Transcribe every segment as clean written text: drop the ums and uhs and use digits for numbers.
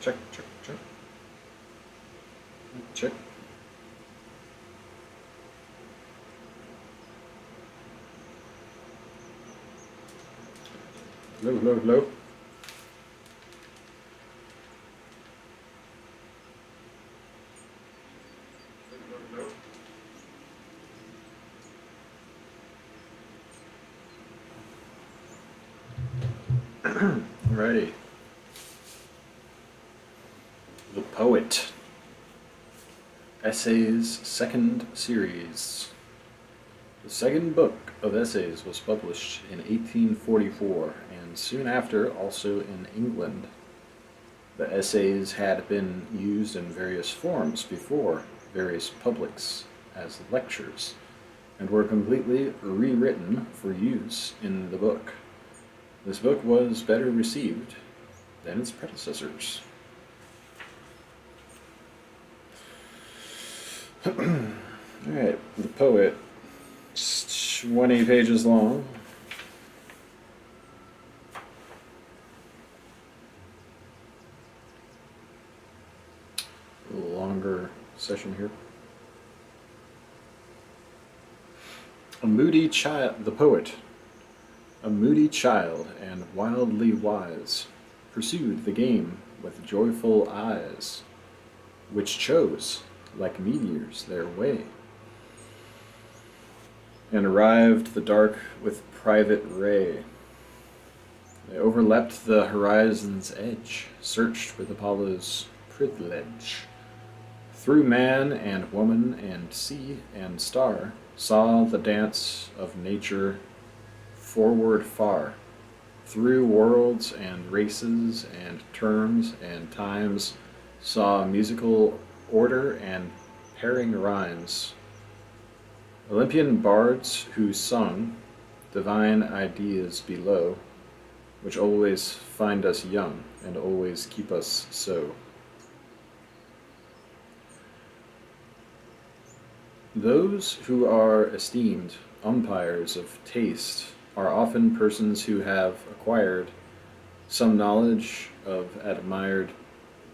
Check, check, check. Check. Hello, hello, hello. Alrighty. The Poet. Essays Second Series. The second book of essays was published in 1844 and soon after also in England. The essays had been used in various forms before various publics as lectures and were completely rewritten for use in the book. This book was better received than its predecessors. Alright, The Poet. It's 20 pages long. A little longer session here. A moody child, the poet, a moody child and wildly wise, pursued the game with joyful eyes, which chose, like meteors, their way, and arrived the dark with private ray. They overleapt the horizon's edge, searched with Apollo's privilege. Through man and woman and sea and star, saw the dance of nature forward far. Through worlds and races and terms and times, saw musical order and pairing rhymes. Olympian bards who sung divine ideas below, which always find us young and always keep us so. Those who are esteemed umpires of taste are often persons who have acquired some knowledge of admired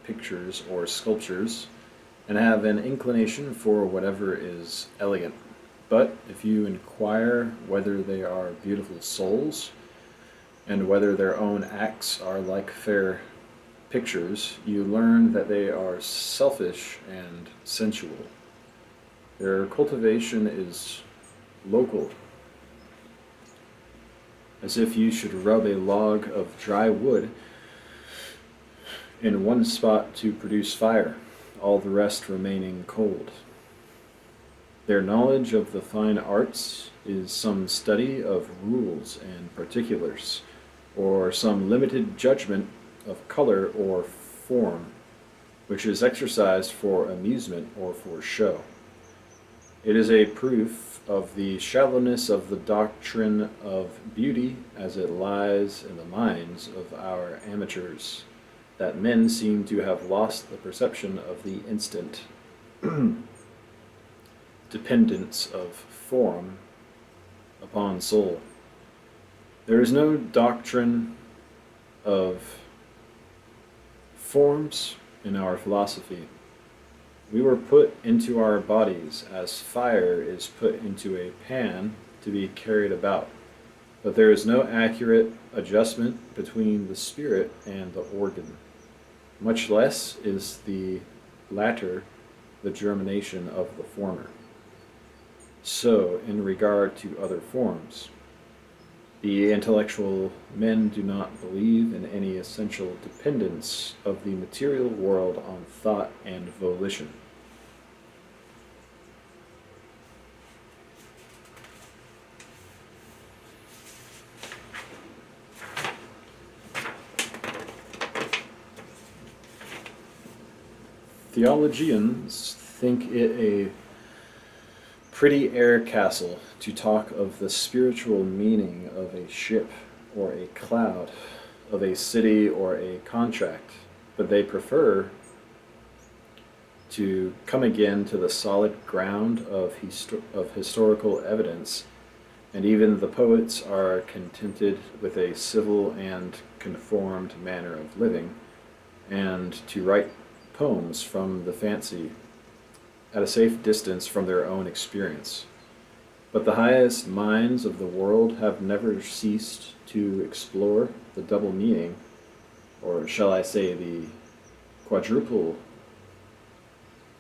pictures or sculptures and have an inclination for whatever is elegant. But if you inquire whether they are beautiful souls and whether their own acts are like fair pictures, you learn that they are selfish and sensual. Their cultivation is local, as if you should rub a log of dry wood in one spot to produce fire, all the rest remaining cold. Their knowledge of the fine arts is some study of rules and particulars, or some limited judgment of color or form, which is exercised for amusement or for show. It is a proof of the shallowness of the doctrine of beauty as it lies in the minds of our amateurs, that men seem to have lost the perception of the instant dependence of form upon soul. There is no doctrine of forms in our philosophy. We were put into our bodies as fire is put into a pan to be carried about, but there is no accurate adjustment between the spirit and the organ. Much less is the latter the germination of the former. So, in regard to other forms, the intellectual men do not believe in any essential dependence of the material world on thought and volition. Theologians think it a pretty air castle to talk of the spiritual meaning of a ship or a cloud, of a city or a contract, but they prefer to come again to the solid ground of historical evidence, and even the poets are contented with a civil and conformed manner of living, and to write poems from the fancy at a safe distance from their own experience. But the highest minds of the world have never ceased to explore the double meaning, or shall I say the quadruple,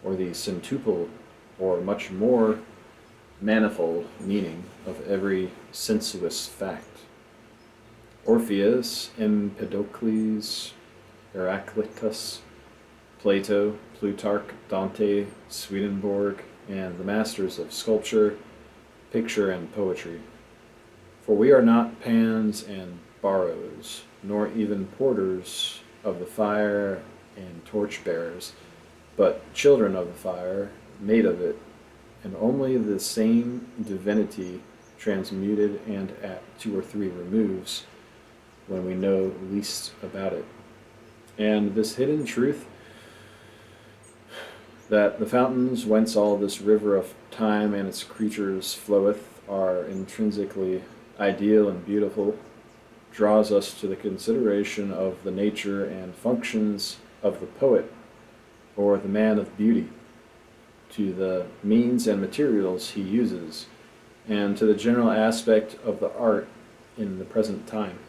or the centuple, or much more manifold meaning of every sensuous fact. Orpheus, Empedocles, Heraclitus, Plato, Plutarch, Dante, Swedenborg, and the masters of sculpture, picture, and poetry. For we are not Pans and Barrows, nor even porters of the fire and torch-bearers, but children of the fire, made of it, and only the same divinity transmuted and at 2 or 3 removes when we know least about it. And this hidden truth, that the fountains whence all this river of time and its creatures floweth are intrinsically ideal and beautiful, draws us to the consideration of the nature and functions of the poet, or the man of beauty, to the means and materials he uses, and to the general aspect of the art in the present time.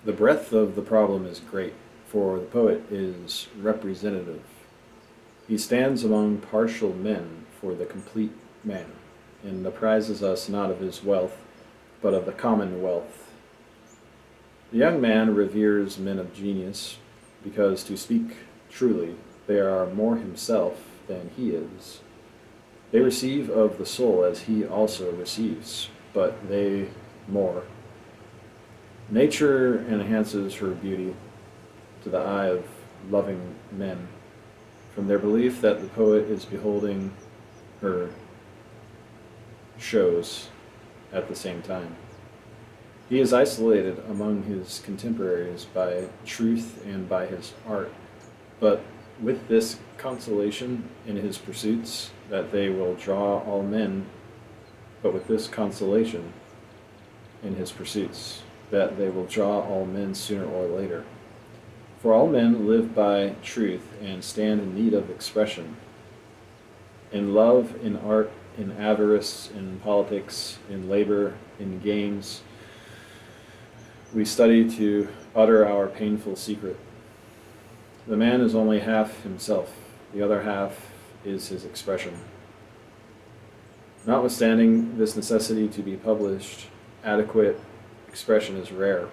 The breadth of the problem is great, for the poet is representative. He stands among partial men for the complete man, and apprises us not of his wealth, but of the commonwealth. The young man reveres men of genius, because, to speak truly, they are more himself than he is. They receive of the soul as he also receives, but they more. Nature enhances her beauty to the eye of loving men, from their belief that the poet is beholding her shows at the same time. He is isolated among his contemporaries by truth and by his art, but with this consolation in his pursuits, that they will draw all men, but with this consolation in his pursuits, that they will draw all men sooner or later. For all men live by truth and stand in need of expression. In love, in art, in avarice, in politics, in labor, in games, we study to utter our painful secret. The man is only half himself, the other half is his expression. Notwithstanding this necessity to be published, adequate expression is rare.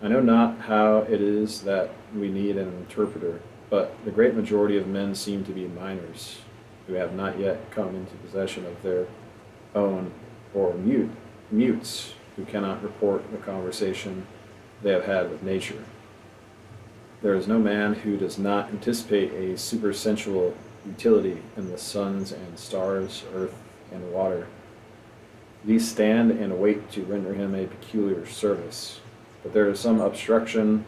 I know not how it is that we need an interpreter, but the great majority of men seem to be minors, who have not yet come into possession of their own, or mutes, who cannot report the conversation they have had with nature. There is no man who does not anticipate a supersensual utility in the suns and stars, earth and water. These stand and wait to render him a peculiar service, but there is some obstruction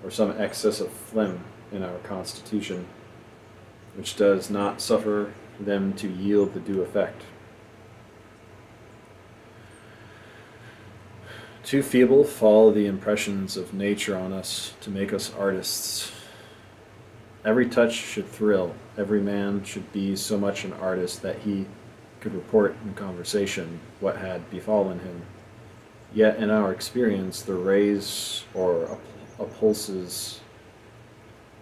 or some excess of phlegm in our constitution, which does not suffer them to yield the due effect. Too feeble fall the impressions of nature on us to make us artists. Every touch should thrill, every man should be so much an artist that he could report in conversation what had befallen him. Yet in our experience, the rays or pulses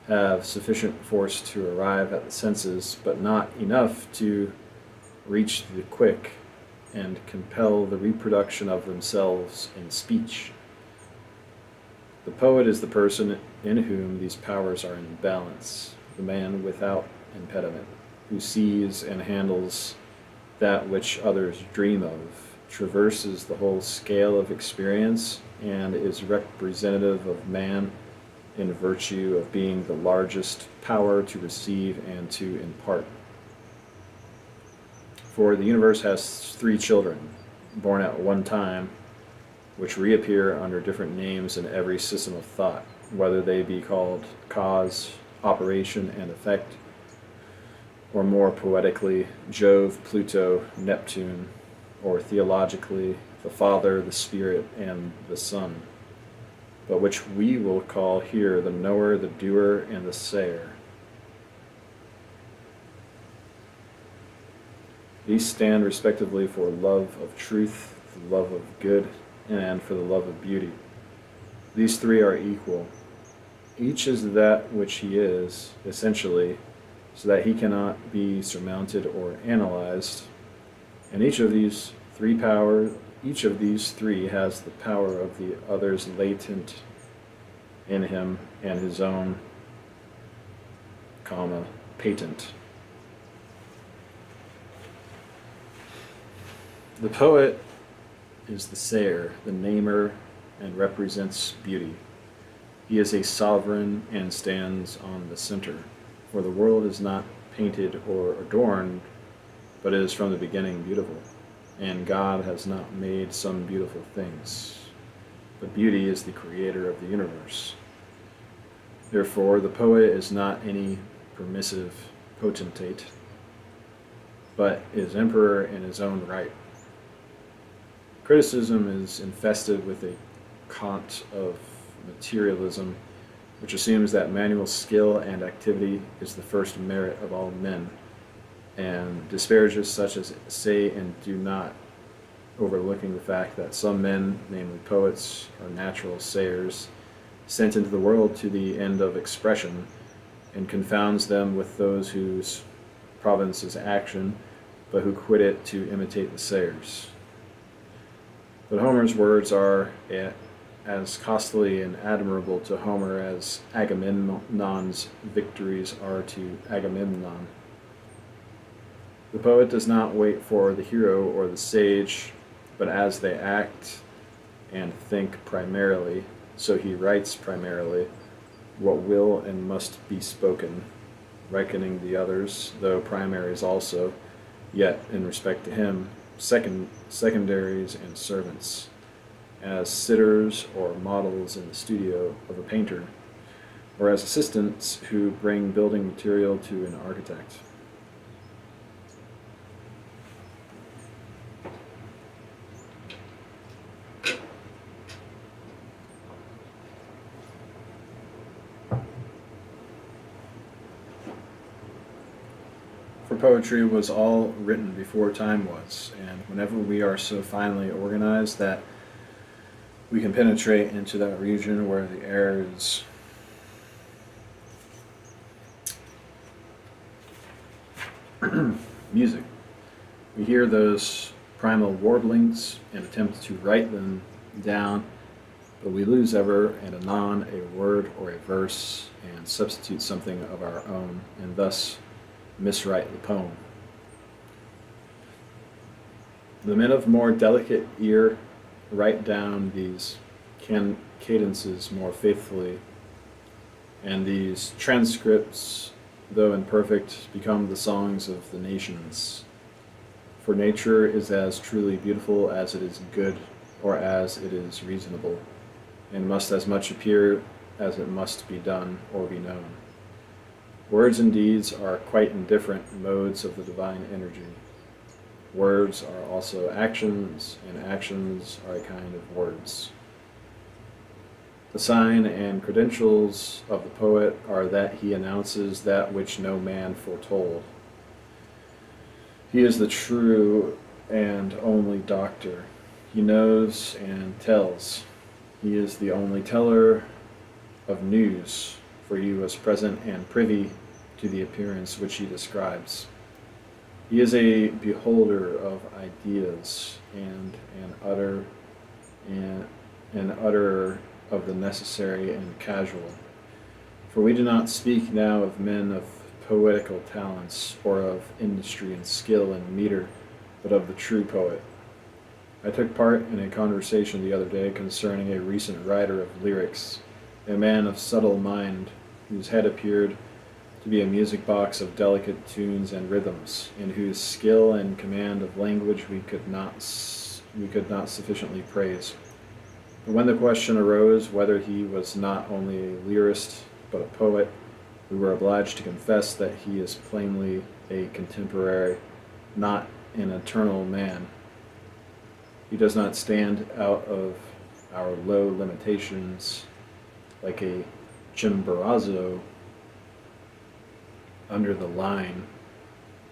have sufficient force to arrive at the senses, but not enough to reach the quick and compel the reproduction of themselves in speech. The poet is the person in whom these powers are in balance, the man without impediment, who sees and handles that which others dream of, traverses the whole scale of experience, and is representative of man in virtue of being the largest power to receive and to impart. For the universe has 3 children, born at one time, which reappear under different names in every system of thought, whether they be called cause, operation, and effect, or more poetically, Jove, Pluto, Neptune, or theologically, the Father, the Spirit, and the Son, but which we will call here the knower, the doer, and the sayer. These stand respectively for love of truth, the love of good, and for the love of beauty. These three are equal. Each is that which he is, essentially, so that he cannot be surmounted or analyzed. And each of these three has the power of the others latent in him and his own, patent. The poet is the sayer, the namer, and represents beauty. He is a sovereign and stands on the center, for the world is not painted or adorned, but is from the beginning beautiful, and God has not made some beautiful things, but beauty is the creator of the universe. Therefore, the poet is not any permissive potentate, but is emperor in his own right. Criticism is infested with a cant of materialism, which assumes that manual skill and activity is the first merit of all men, and disparages such as say and do not, overlooking the fact that some men, namely poets, are natural sayers, sent into the world to the end of expression, and confounds them with those whose province is action, but who quit it to imitate the sayers. But Homer's words are as costly and admirable to Homer as Agamemnon's victories are to Agamemnon. The poet does not wait for the hero or the sage, but as they act and think primarily, so he writes primarily what will and must be spoken, reckoning the others, though primaries also, yet in respect to him, secondaries and servants, as sitters or models in the studio of a painter, or as assistants who bring building material to an architect. For poetry was all written before time was, and whenever we are so finely organized that we can penetrate into that region where the air is music, we hear those primal warblings and attempt to write them down, but we lose ever and anon a word or a verse and substitute something of our own, and thus miswrite the poem. The men of more delicate ear write down these cadences more faithfully, and these transcripts, though imperfect, become the songs of the nations. For nature is as truly beautiful as it is good, or as it is reasonable, and must as much appear as it must be done or be known. Words and deeds are quite indifferent modes of the divine energy. Words are also actions, and actions are a kind of words. The sign and credentials of the poet are that he announces that which no man foretold. He is the true and only doctor. He knows and tells. He is the only teller of news, for he was present and privy to the appearance which he describes. He is a beholder of ideas and an utterer of the necessary and casual. For we do not speak now of men of poetical talents or of industry and skill in meter, but of the true poet. I took part in a conversation the other day concerning a recent writer of lyrics, a man of subtle mind, whose head appeared to be a music box of delicate tunes and rhythms, in whose skill and command of language we could not sufficiently praise. But when the question arose whether he was not only a lyrist but a poet, we were obliged to confess that he is plainly a contemporary, not an eternal man. He does not stand out of our low limitations like a Chimborazo under the line,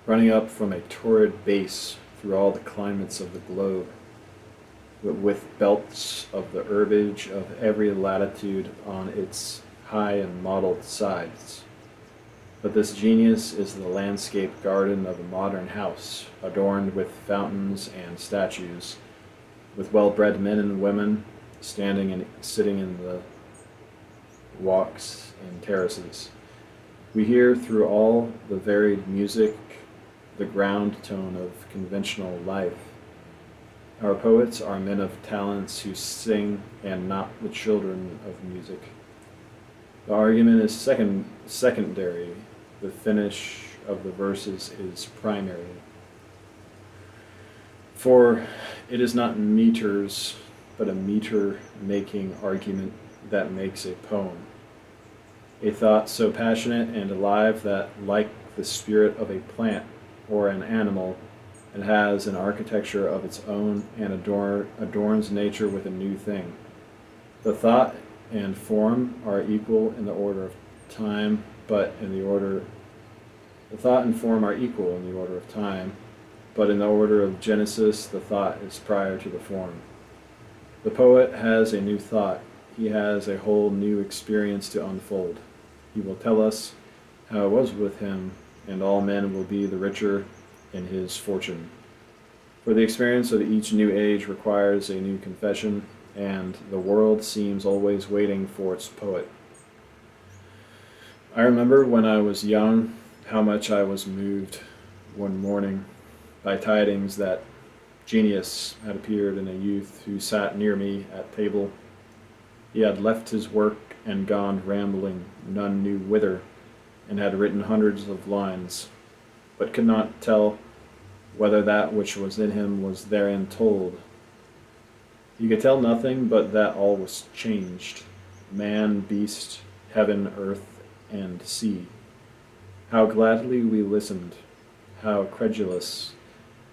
running up from a torrid base through all the climates of the globe, but with belts of the herbage of every latitude on its high and mottled sides. But this genius is the landscape garden of a modern house, adorned with fountains and statues, with well-bred men and women standing and sitting in the walks and terraces. We hear through all the varied music the ground tone of conventional life. Our poets are men of talents who sing and not the children of music. The argument is secondary. The finish of the verses is primary. For it is not meters, but a meter-making argument that makes a poem. A thought so passionate and alive that, like the spirit of a plant or an animal, it has an architecture of its own and adorns nature with a new thing. The thought and form are equal in the order of time, but in the order of time, but in the order of genesis, the thought is prior to the form. The poet has a new thought. He has a whole new experience to unfold. He will tell us how it was with him, and all men will be the richer in his fortune. For the experience of each new age requires a new confession, and the world seems always waiting for its poet. I remember when I was young how much I was moved one morning by tidings that genius had appeared in a youth who sat near me at table. He had left his work and gone rambling, none knew whither, and had written hundreds of lines, but could not tell whether that which was in him was therein told. He could tell nothing but that all was changed, man, beast, heaven, earth, and sea. How gladly we listened, how credulous.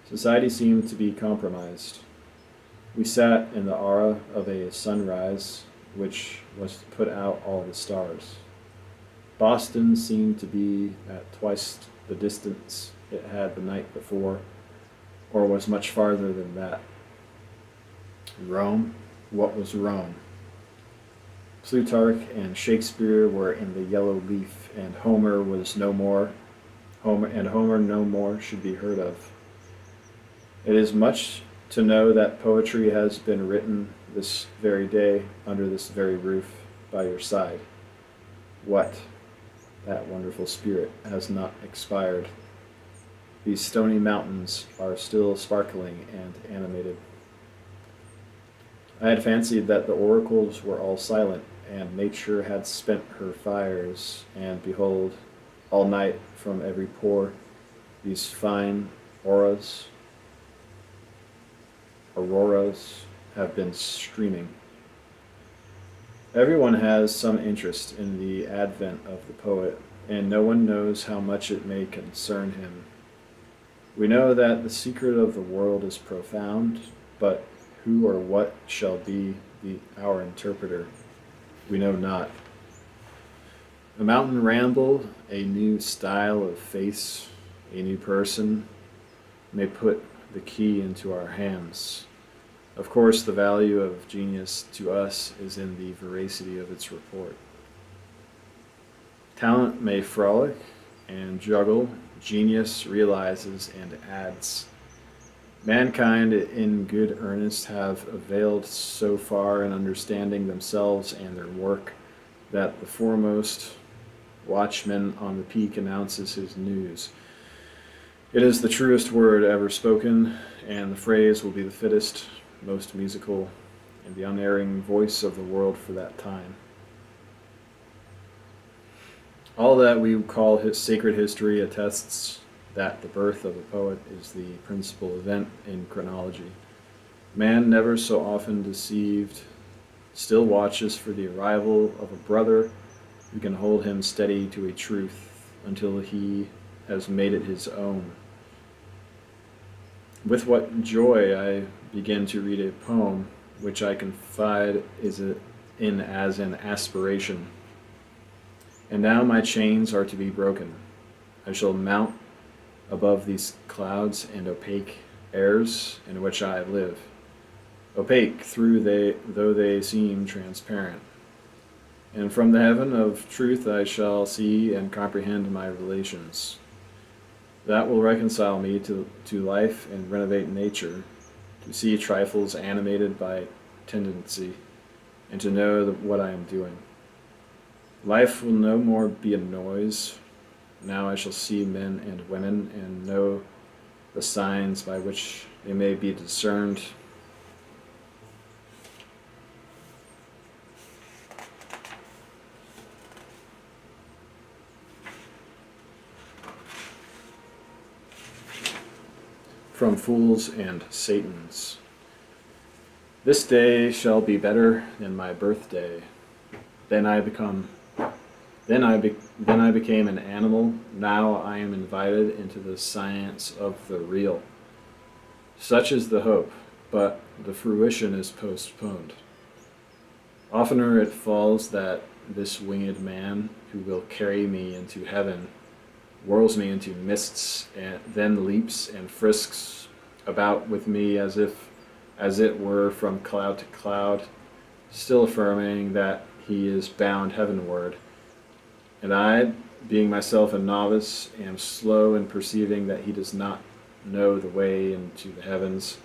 Society seemed to be compromised. We sat in the aura of a sunrise which was to put out all the stars. Boston seemed to be at twice the distance it had the night before, or was much farther than that. Rome? What was Rome? Plutarch and Shakespeare were in the yellow leaf, and Homer was no more. Homer no more should be heard of. It is much to know that poetry has been written this very day, under this very roof, by your side. What? That wonderful spirit has not expired. These stony mountains are still sparkling and animated. I had fancied that the oracles were all silent, and nature had spent her fires, and behold, all night from every pore, these fine auroras have been streaming. Everyone has some interest in the advent of the poet, and no one knows how much it may concern him. We know that the secret of the world is profound, but who or what shall be our interpreter, we know not. A mountain ramble, a new style of face, a new person, may put the key into our hands. Of course, the value of genius to us is in the veracity of its report. Talent may frolic and juggle, genius realizes and adds. Mankind in good earnest have availed so far in understanding themselves and their work that the foremost watchman on the peak announces his news. It is the truest word ever spoken, and the phrase will be the fittest, most musical, and the unerring voice of the world for that time. All that we call his sacred history attests that the birth of a poet is the principal event in chronology. Man, never so often deceived, still watches for the arrival of a brother who can hold him steady to a truth until he has made it his own. With what joy I begin to read a poem which I confide in as an aspiration. And now my chains are to be broken. I shall mount above these clouds and opaque airs in which I live, opaque though they seem transparent. And from the heaven of truth I shall see and comprehend my relations. That will reconcile me to life and renovate nature, to see trifles animated by tendency, and to know what I am doing. Life will no more be a noise. Now I shall see men and women and know the signs by which they may be discerned. From fools and Satans. This day shall be better than my birthday. Then I became an animal. Now I am invited into the science of the real. Such is the hope, but the fruition is postponed. Oftener it falls that this winged man who will carry me into heaven whirls me into mists, and then leaps and frisks about with me as it were from cloud to cloud, still affirming that he is bound heavenward. And I, being myself a novice, am slow in perceiving that he does not know the way into the heavens,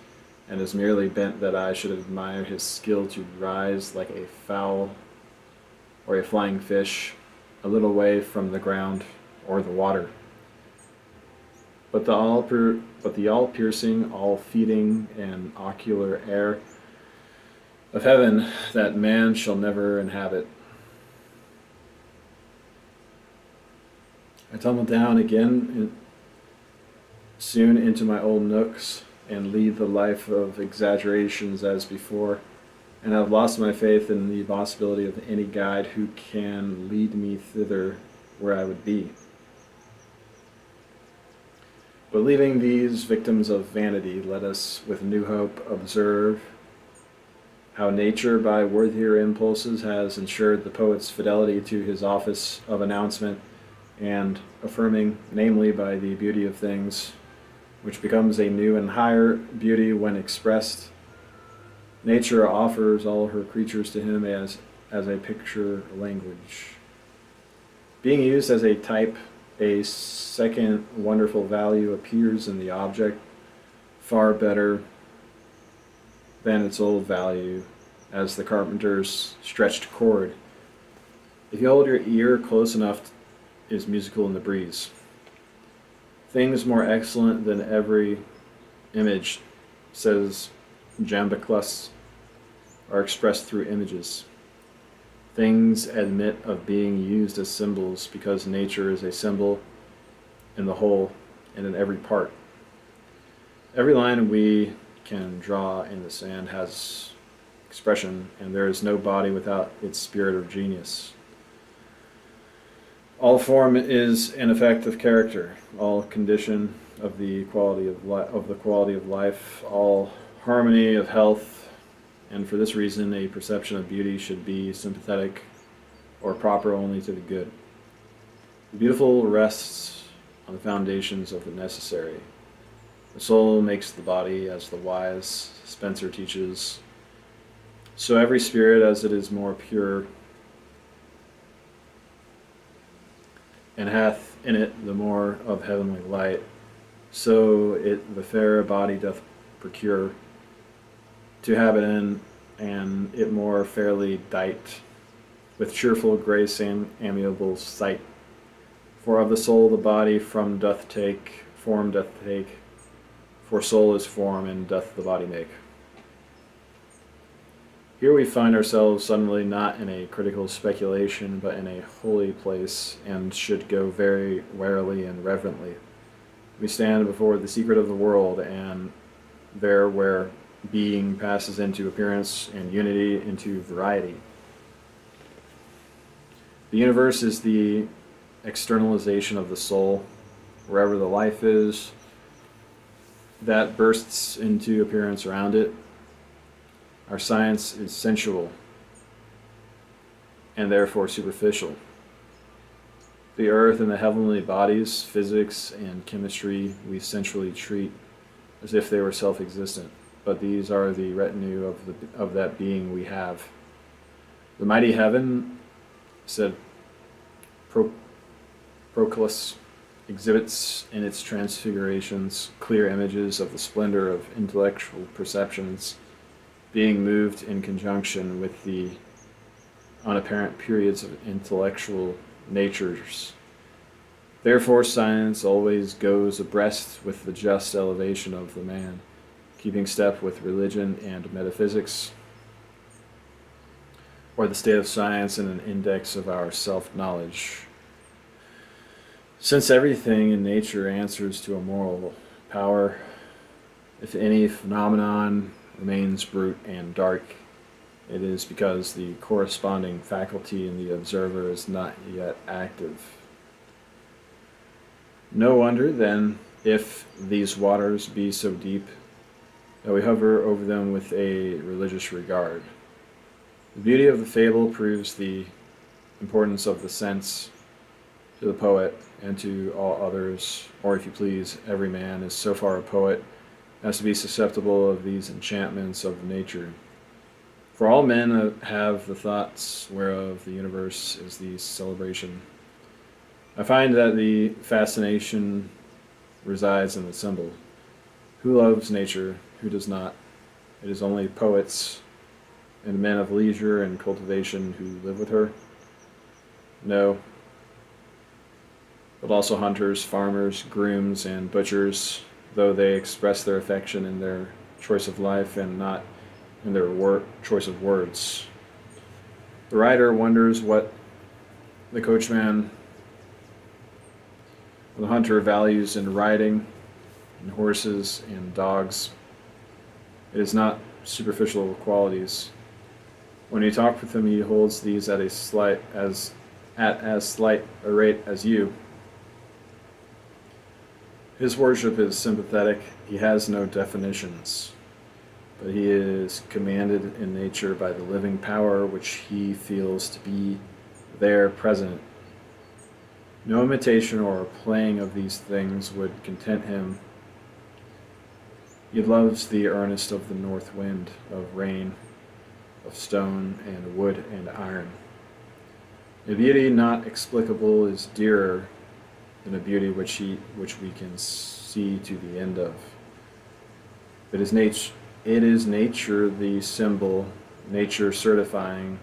and is merely bent that I should admire his skill to rise like a fowl or a flying fish a little way from the ground or the water. But the all-piercing, all-feeding, and ocular air of heaven that man shall never inhabit. I tumble down again soon into my old nooks and lead the life of exaggerations as before, and have lost my faith in the possibility of any guide who can lead me thither where I would be. But leaving these victims of vanity, let us with new hope observe how nature by worthier impulses has ensured the poet's fidelity to his office of announcement and affirming, namely by the beauty of things, which becomes a new and higher beauty when expressed. Nature offers all her creatures to him as a picture language. Being used as a type, a second wonderful value appears in the object, far better than its old value, as the carpenter's stretched cord. If you hold your ear close enough, is musical in the breeze. Things more excellent than every image, says Jambaclus, are expressed through images. Things admit of being used as symbols because nature is a symbol in the whole and in every part. Every line we can draw in the sand has expression, and there is no body without its spirit or genius. All form is an effect of character, all condition of the quality of life, all harmony of health. And for this reason, a perception of beauty should be sympathetic or proper only to the good. The beautiful rests on the foundations of the necessary. The soul makes the body, as the wise Spencer teaches. So every spirit, as it is more pure, and hath in it the more of heavenly light, so it the fair body doth procure to habit in, and it more fairly dight, with cheerful grace and amiable sight. For of the soul the body form doth take, for soul is form, and doth the body make. Here we find ourselves suddenly not in a critical speculation, but in a holy place, and should go very warily and reverently. We stand before the secret of the world, and there where being passes into appearance and unity into variety. The universe is the externalization of the soul. Wherever the life is, that bursts into appearance around it. Our science is sensual and therefore superficial. The earth and the heavenly bodies, physics and chemistry, we sensually treat as if they were self-existent, but these are the retinue of that being we have. The mighty heaven, said Proclus, exhibits in its transfigurations clear images of the splendor of intellectual perceptions being moved in conjunction with the unapparent periods of intellectual natures. Therefore, science always goes abreast with the just elevation of the man, keeping step with religion and metaphysics, or the state of science and an index of our self-knowledge. Since everything in nature answers to a moral power, if any phenomenon remains brute and dark, it is because the corresponding faculty in the observer is not yet active. No wonder, then, if these waters be so deep, that we hover over them with a religious regard. The beauty of the fable proves the importance of the sense to the poet and to all others, or if you please, every man is so far a poet as to be susceptible of these enchantments of nature. For all men have the thoughts whereof the universe is the celebration. I find that the fascination resides in the symbol. Who loves nature? Who does not? It is only poets and men of leisure and cultivation who live with her. No, but also hunters, farmers, grooms, and butchers, though they express their affection in their choice of life and not in their choice of words. The writer wonders what the coachman or the hunter values in riding, in horses and dogs. It is not superficial qualities. When you talk with him, he holds these at as slight a rate as you. His worship is sympathetic. He has no definitions, but he is commanded in nature by the living power which he feels to be there present. No imitation or playing of these things would content him. He loves the earnest of the north wind, of rain, of stone and wood and iron. A beauty not explicable is dearer than a beauty which we can see to the end of. It is nature the symbol, nature certifying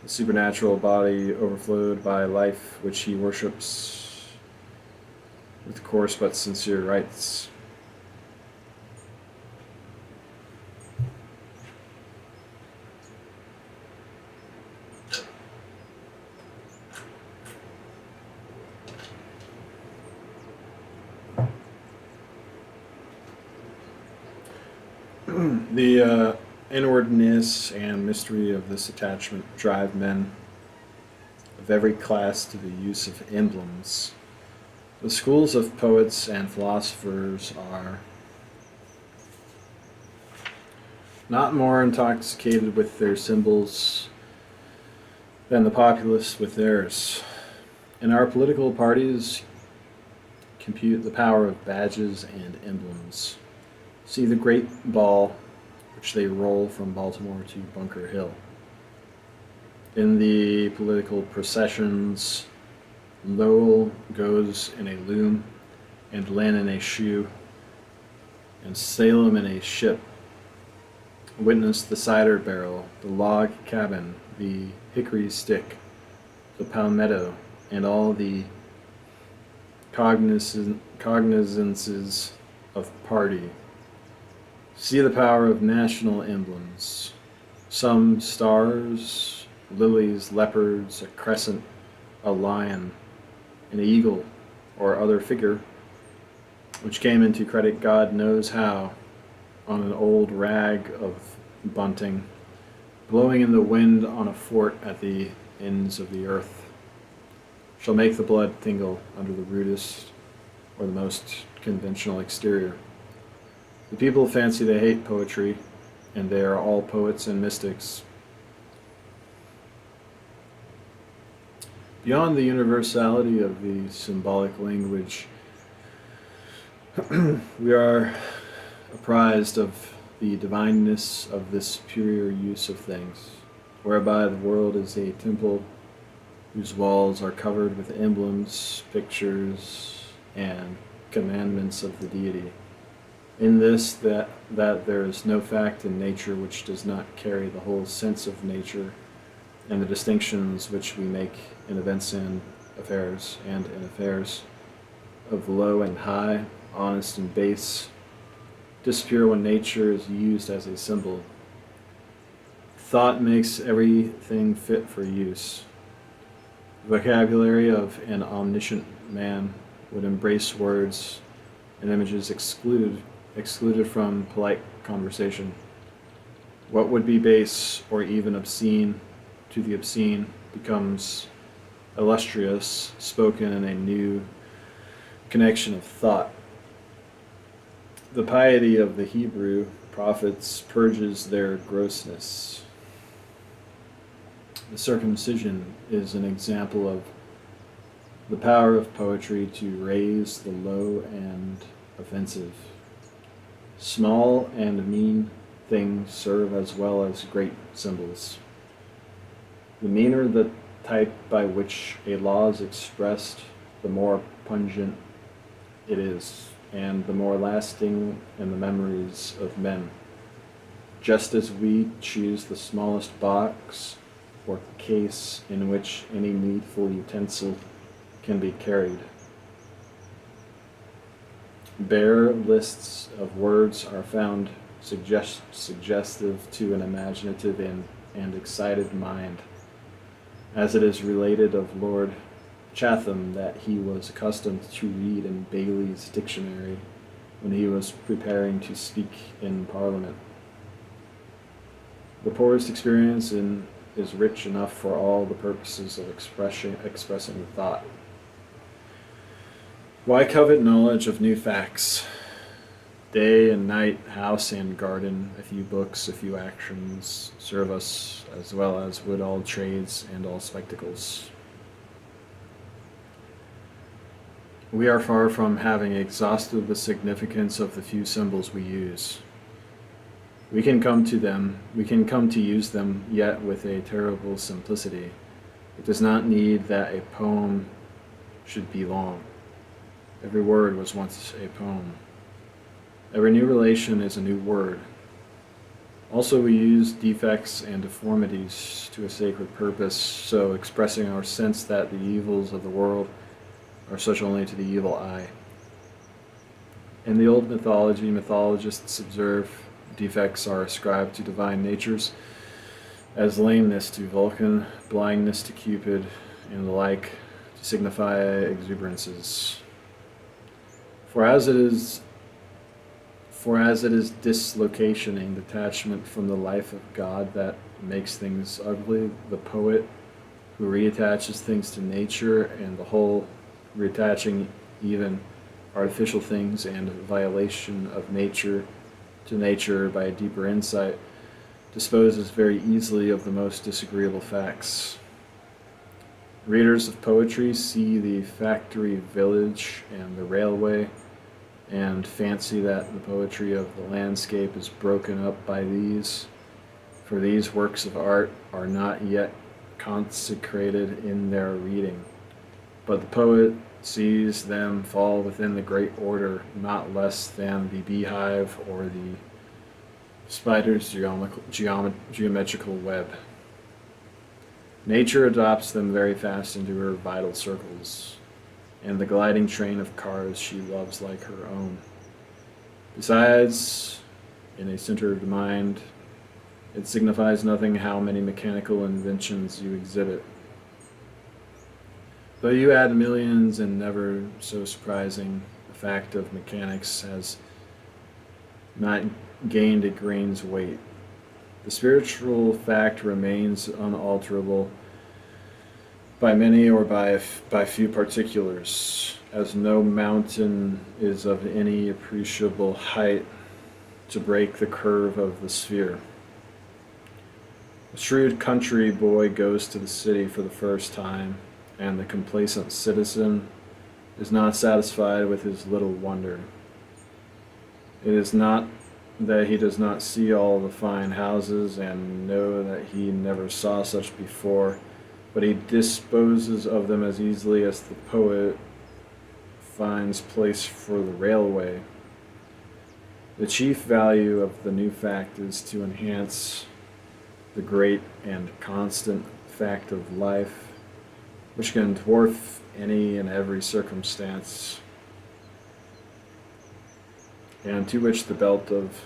the supernatural body overflowed by life which he worships with coarse but sincere rites. The inwardness and mystery of this attachment drive men of every class to the use of emblems. The schools of poets and philosophers are not more intoxicated with their symbols than the populace with theirs. In our political parties compute the power of badges and emblems. See the great ball which they roll from Baltimore to Bunker Hill. In the political processions, Lowell goes in a loom, and Lynn in a shoe, and Salem in a ship. Witness the cider barrel, the log cabin, the hickory stick, the palmetto, and all the cognizances of party. See the power of national emblems. Some stars, lilies, leopards, a crescent, a lion, an eagle, or other figure, which came into credit God knows how, on an old rag of bunting, blowing in the wind on a fort at the ends of the earth, shall make the blood tingle under the rudest or the most conventional exterior. The people fancy they hate poetry, and they are all poets and mystics. Beyond the universality of the symbolic language, we are apprised of the divineness of this superior use of things, whereby the world is a temple whose walls are covered with emblems, pictures, and commandments of the deity. In this, that there is no fact in nature which does not carry the whole sense of nature, and the distinctions which we make in events and in affairs, of low and high, honest and base, disappear when nature is used as a symbol. Thought makes everything fit for use. The vocabulary of an omniscient man would embrace words and images excluded from polite conversation. What would be base or even obscene to the obscene becomes illustrious, spoken in a new connection of thought. The piety of the Hebrew prophets purges their grossness. The circumcision is an example of the power of poetry to raise the low and offensive. Small and mean things serve as well as great symbols. The meaner the type by which a law is expressed, the more pungent it is, and the more lasting in the memories of men. Just as we choose the smallest box or case in which any needful utensil can be carried. Bare lists of words are found suggestive to an imaginative and excited mind, as it is related of Lord Chatham that he was accustomed to read in Bailey's dictionary when he was preparing to speak in Parliament. The poorest experience is rich enough for all the purposes of expressing thought. Why covet knowledge of new facts? Day and night, house and garden, a few books, a few actions, serve us as well as would all trades and all spectacles. We are far from having exhausted the significance of the few symbols we use. We can come to use them, yet with a terrible simplicity. It does not need that a poem should be long. Every word was once a poem. Every new relation is a new word. Also, we use defects and deformities to a sacred purpose, so expressing our sense that the evils of the world are such only to the evil eye. In the old mythology, mythologists observe defects are ascribed to divine natures, as lameness to Vulcan, blindness to Cupid, and the like, to signify exuberances. For as it is dislocation and detachment from the life of God that makes things ugly, the poet who reattaches things to nature, and the whole reattaching even artificial things and violation of nature to nature by a deeper insight, disposes very easily of the most disagreeable facts. Readers of poetry see the factory village and the railway, and fancy that the poetry of the landscape is broken up by these, for these works of art are not yet consecrated in their reading. But the poet sees them fall within the great order, not less than the beehive or the spider's geometrical web. Nature adopts them very fast into her vital circles, and the gliding train of cars she loves like her own. Besides, in a centered mind, it signifies nothing how many mechanical inventions you exhibit. Though you add millions, and never so surprising, the fact of mechanics has not gained a grain's weight. The spiritual fact remains unalterable by many or by few particulars, as no mountain is of any appreciable height to break the curve of the sphere. A shrewd country boy goes to the city for the first time, and the complacent citizen is not satisfied with his little wonder. It is not that he does not see all the fine houses and know that he never saw such before, but he disposes of them as easily as the poet finds place for the railway. The chief value of the new fact is to enhance the great and constant fact of life, which can dwarf any and every circumstance, and to which the belt of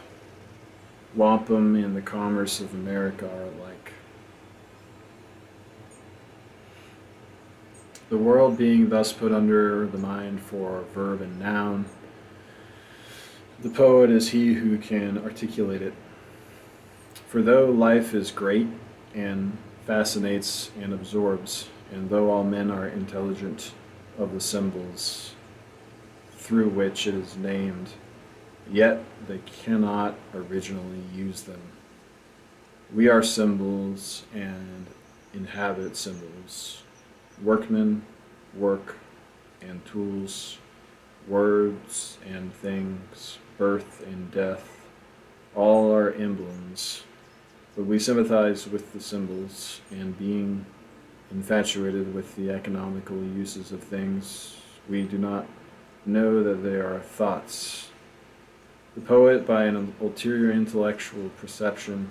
wampum and the commerce of America are alike. The world being thus put under the mind for verb and noun, the poet is he who can articulate it. For though life is great and fascinates and absorbs, and though all men are intelligent of the symbols through which it is named, yet they cannot originally use them. We are symbols and inhabit symbols. Workmen, work, and tools, words and things, birth and death, all are emblems. But we sympathize with the symbols, and being infatuated with the economical uses of things, we do not know that they are thoughts. The poet, by an ulterior intellectual perception,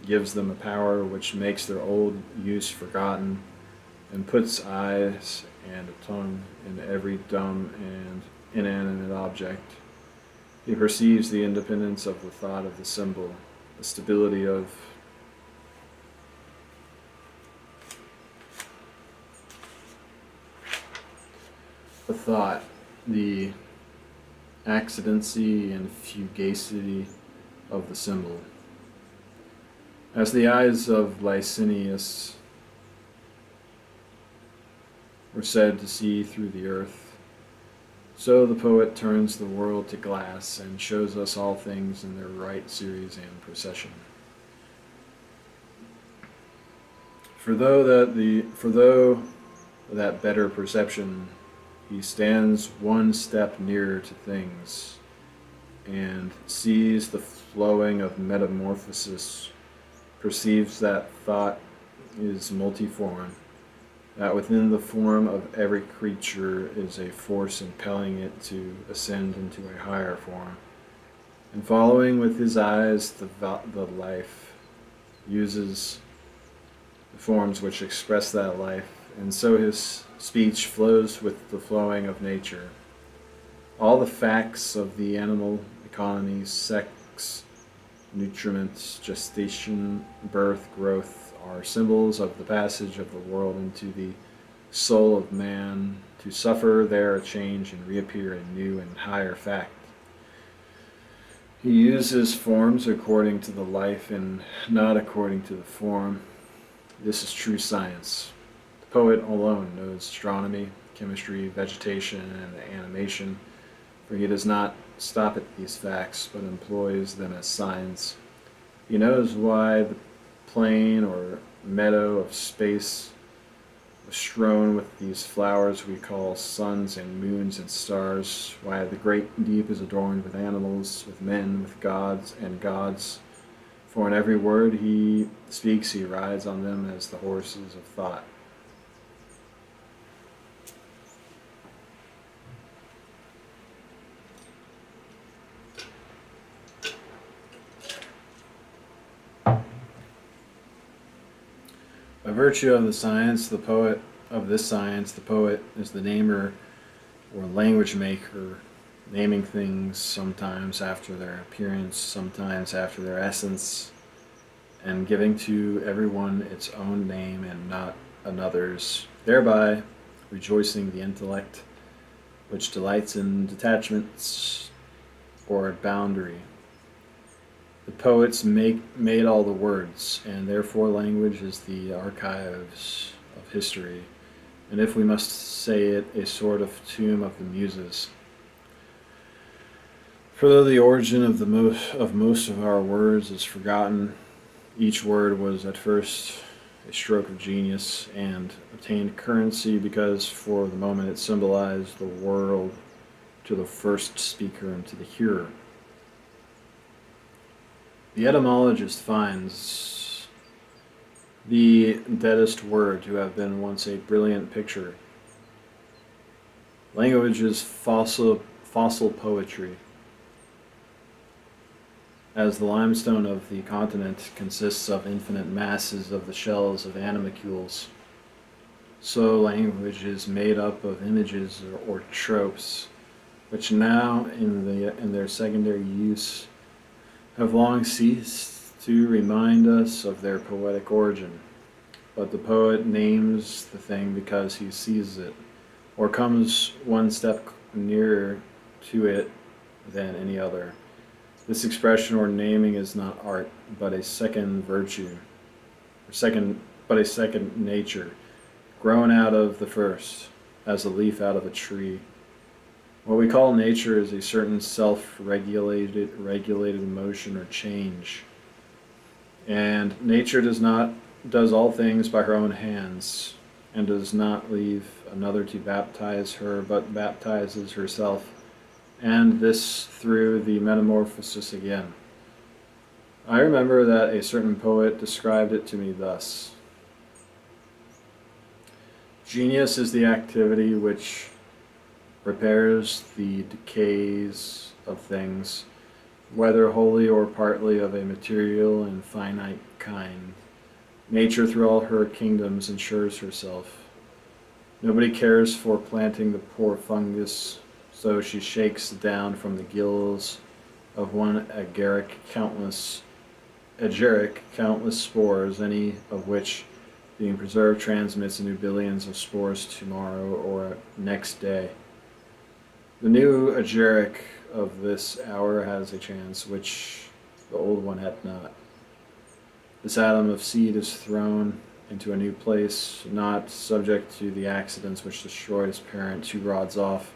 gives them a power which makes their old use forgotten, and puts eyes and a tongue in every dumb and inanimate object. He perceives the independence of the thought of the symbol, the stability of the thought, the accidency and fugacity of the symbol. As the eyes of Licinius were said to see through the earth, so the poet turns the world to glass and shows us all things in their right series and procession. For though that better perception, he stands one step nearer to things, and sees the flowing of metamorphosis, perceives that thought is multiform, that within the form of every creature is a force impelling it to ascend into a higher form, and following with his eyes the life, uses the forms which express that life, and so his speech flows with the flowing of nature. All the facts of the animal economy, sex, nutriments, gestation, birth, growth, are symbols of the passage of the world into the soul of man, to suffer there a change and reappear a new and higher fact. He uses forms according to the life and not according to the form. This is true science. The poet alone knows astronomy, chemistry, vegetation, and animation, for he does not stop at these facts, but employs them as signs. He knows why the plain or meadow of space was strewn with these flowers we call suns and moons and stars, why the great deep is adorned with animals, with men, with gods and gods. For in every word he speaks, he rides on them as the horses of thought. By virtue of the science, the poet is the namer or language maker, naming things sometimes after their appearance, sometimes after their essence, and giving to everyone its own name and not another's, thereby rejoicing the intellect, which delights in detachments or boundary. The poets made all the words, and therefore language is the archives of history, and if we must say it, a sort of tomb of the muses. For though the origin of most of our words is forgotten, each word was at first a stroke of genius and obtained currency because for the moment it symbolized the world to the first speaker and to the hearer. The etymologist finds the deadest word to have been once a brilliant picture. Language is fossil poetry. As the limestone of the continent consists of infinite masses of the shells of animalcules, so language is made up of images or tropes, which now, in their secondary use, have long ceased to remind us of their poetic origin. But the poet names the thing because he sees it, or comes one step nearer to it than any other. This expression or naming is not art, but a second virtue, but a second nature, grown out of the first, as a leaf out of a tree. What we call nature is a certain regulated motion or change. And nature does all things by her own hands, and does not leave another to baptize her, but baptizes herself, and this through the metamorphosis again. I remember that a certain poet described it to me thus: genius is the activity which repairs the decays of things, whether wholly or partly of a material and finite kind. Nature through all her kingdoms ensures herself. Nobody cares for planting the poor fungus, so she shakes down from the gills of one agaric countless spores, any of which, being preserved, transmits into billions of spores tomorrow or next day. The new agaric of this hour has a chance which the old one had not. This atom of seed is thrown into a new place, not subject to the accidents which destroy its parent 2 rods off.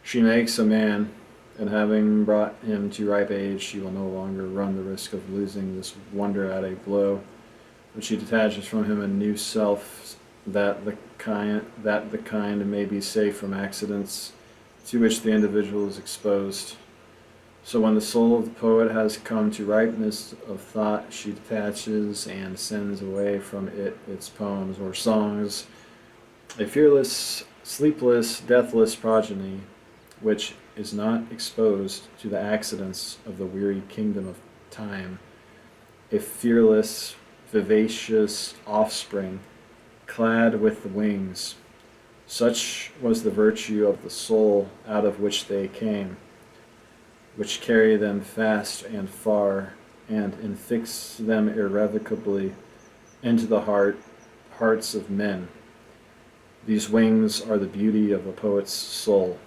She makes a man, and having brought him to ripe age, she will no longer run the risk of losing this wonder at a blow, but she detaches from him a new self, that the kind may be safe from accidents to which the individual is exposed. So when the soul of the poet has come to ripeness of thought, she detaches and sends away from it its poems or songs, a fearless, sleepless, deathless progeny, which is not exposed to the accidents of the weary kingdom of time, a fearless, vivacious offspring, clad with the wings. Such was the virtue of the soul out of which they came, which carry them fast and far, and infix them irrevocably into the hearts of men. These wings are the beauty of a poet's soul.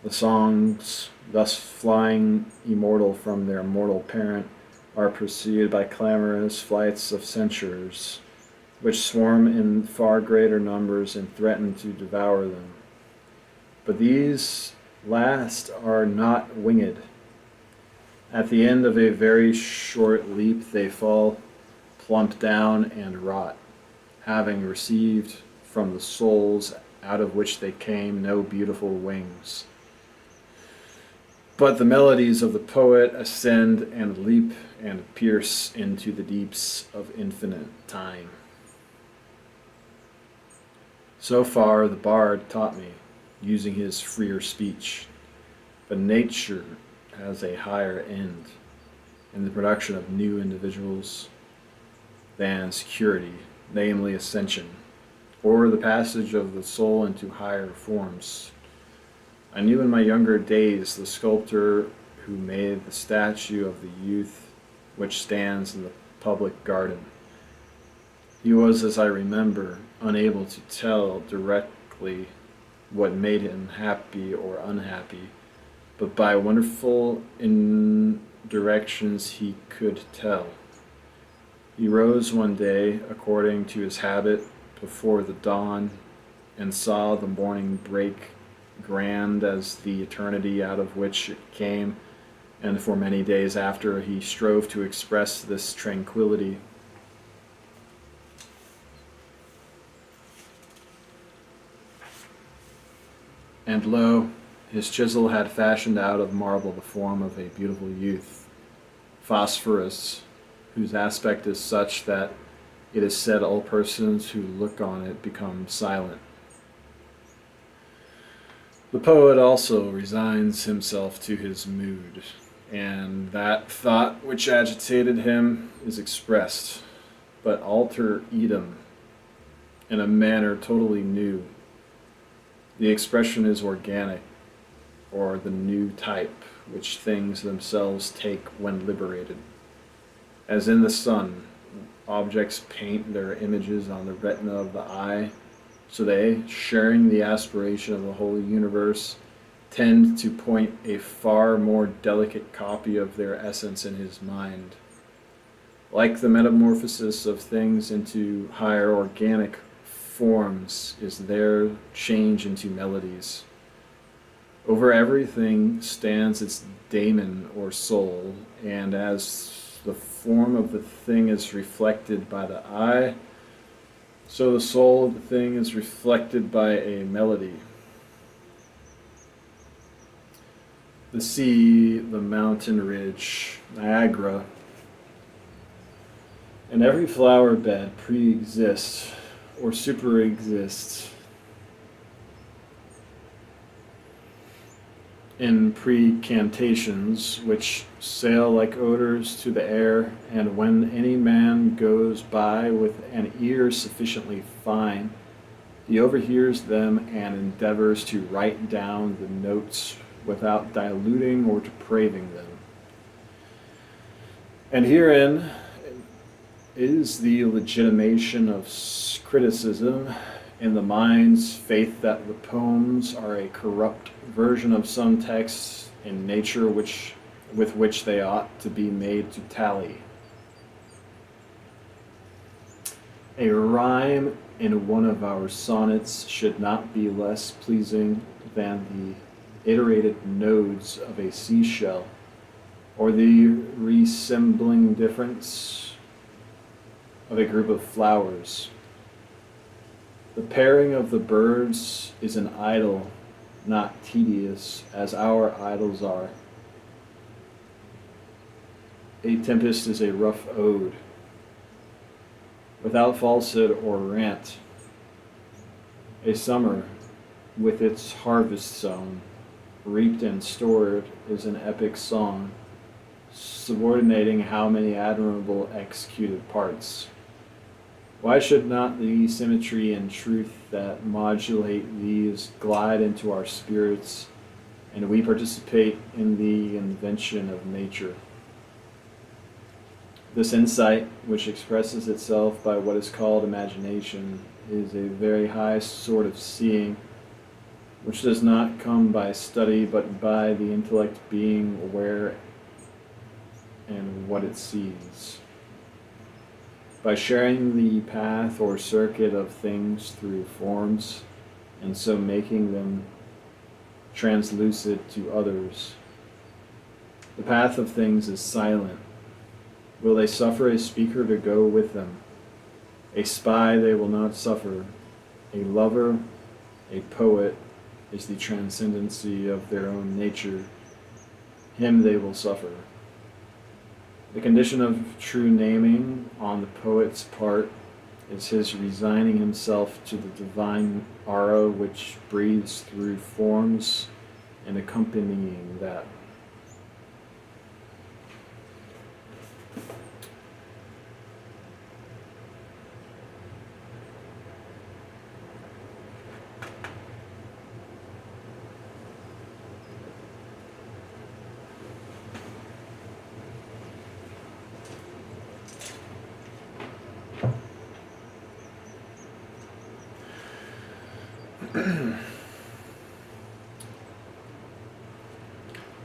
The songs, thus flying immortal from their mortal parent, are pursued by clamorous flights of censures, which swarm in far greater numbers and threaten to devour them. But these last are not winged. At the end of a very short leap they fall plump down and rot, having received from the souls out of which they came no beautiful wings. But the melodies of the poet ascend and leap and pierce into the deeps of infinite time. So far the bard taught me, using his freer speech, but nature has a higher end in the production of new individuals than security, namely ascension, or the passage of the soul into higher forms. I knew in my younger days the sculptor who made the statue of the youth which stands in the public garden. He was, as I remember, unable to tell directly what made him happy or unhappy, but by wonderful indirections he could tell. He rose one day, according to his habit, before the dawn, and saw the morning break grand as the eternity out of which it came, and for many days after he strove to express this tranquility. And lo, his chisel had fashioned out of marble the form of a beautiful youth, phosphorus, whose aspect is such that it is said all persons who look on it become silent. The poet also resigns himself to his mood, and that thought which agitated him is expressed, but alter idem, in a manner totally new. The expression is organic, or the new type which things themselves take when liberated. As in the sun, objects paint their images on the retina of the eye, so they, sharing the aspiration of the whole universe, tend to point a far more delicate copy of their essence in his mind. Like the metamorphosis of things into higher organic forms is their change into melodies. Over everything stands its daemon or soul, and as the form of the thing is reflected by the eye, so the soul of the thing is reflected by a melody. The sea, the mountain ridge, Niagara, and every flower bed pre-exists or superexists in precantations which sail like odors to the air, and when any man goes by with an ear sufficiently fine, he overhears them and endeavors to write down the notes without diluting or depraving them. And herein is the legitimation of criticism in the mind's faith that the poems are a corrupt version of some texts in nature with which they ought to be made to tally. A rhyme in one of our sonnets should not be less pleasing than the iterated nodes of a seashell, or the resembling difference of a group of flowers. The pairing of the birds is an idyll, not tedious, as our idyls are. A tempest is a rough ode, without falsehood or rant. A summer, with its harvest sown, reaped and stored, is an epic song, subordinating how many admirable executed parts. Why should not the symmetry and truth that modulate these glide into our spirits, and we participate in the invention of nature? This insight, which expresses itself by what is called imagination, is a very high sort of seeing, which does not come by study, but by the intellect being aware and what it sees. By sharing the path or circuit of things through forms, and so making them translucid to others. The path of things is silent. Will they suffer a speaker to go with them? A spy they will not suffer. A lover, a poet, is the transcendency of their own nature. Him they will suffer. The condition of true naming on the poet's part is his resigning himself to the divine aura which breathes through forms and accompanying that.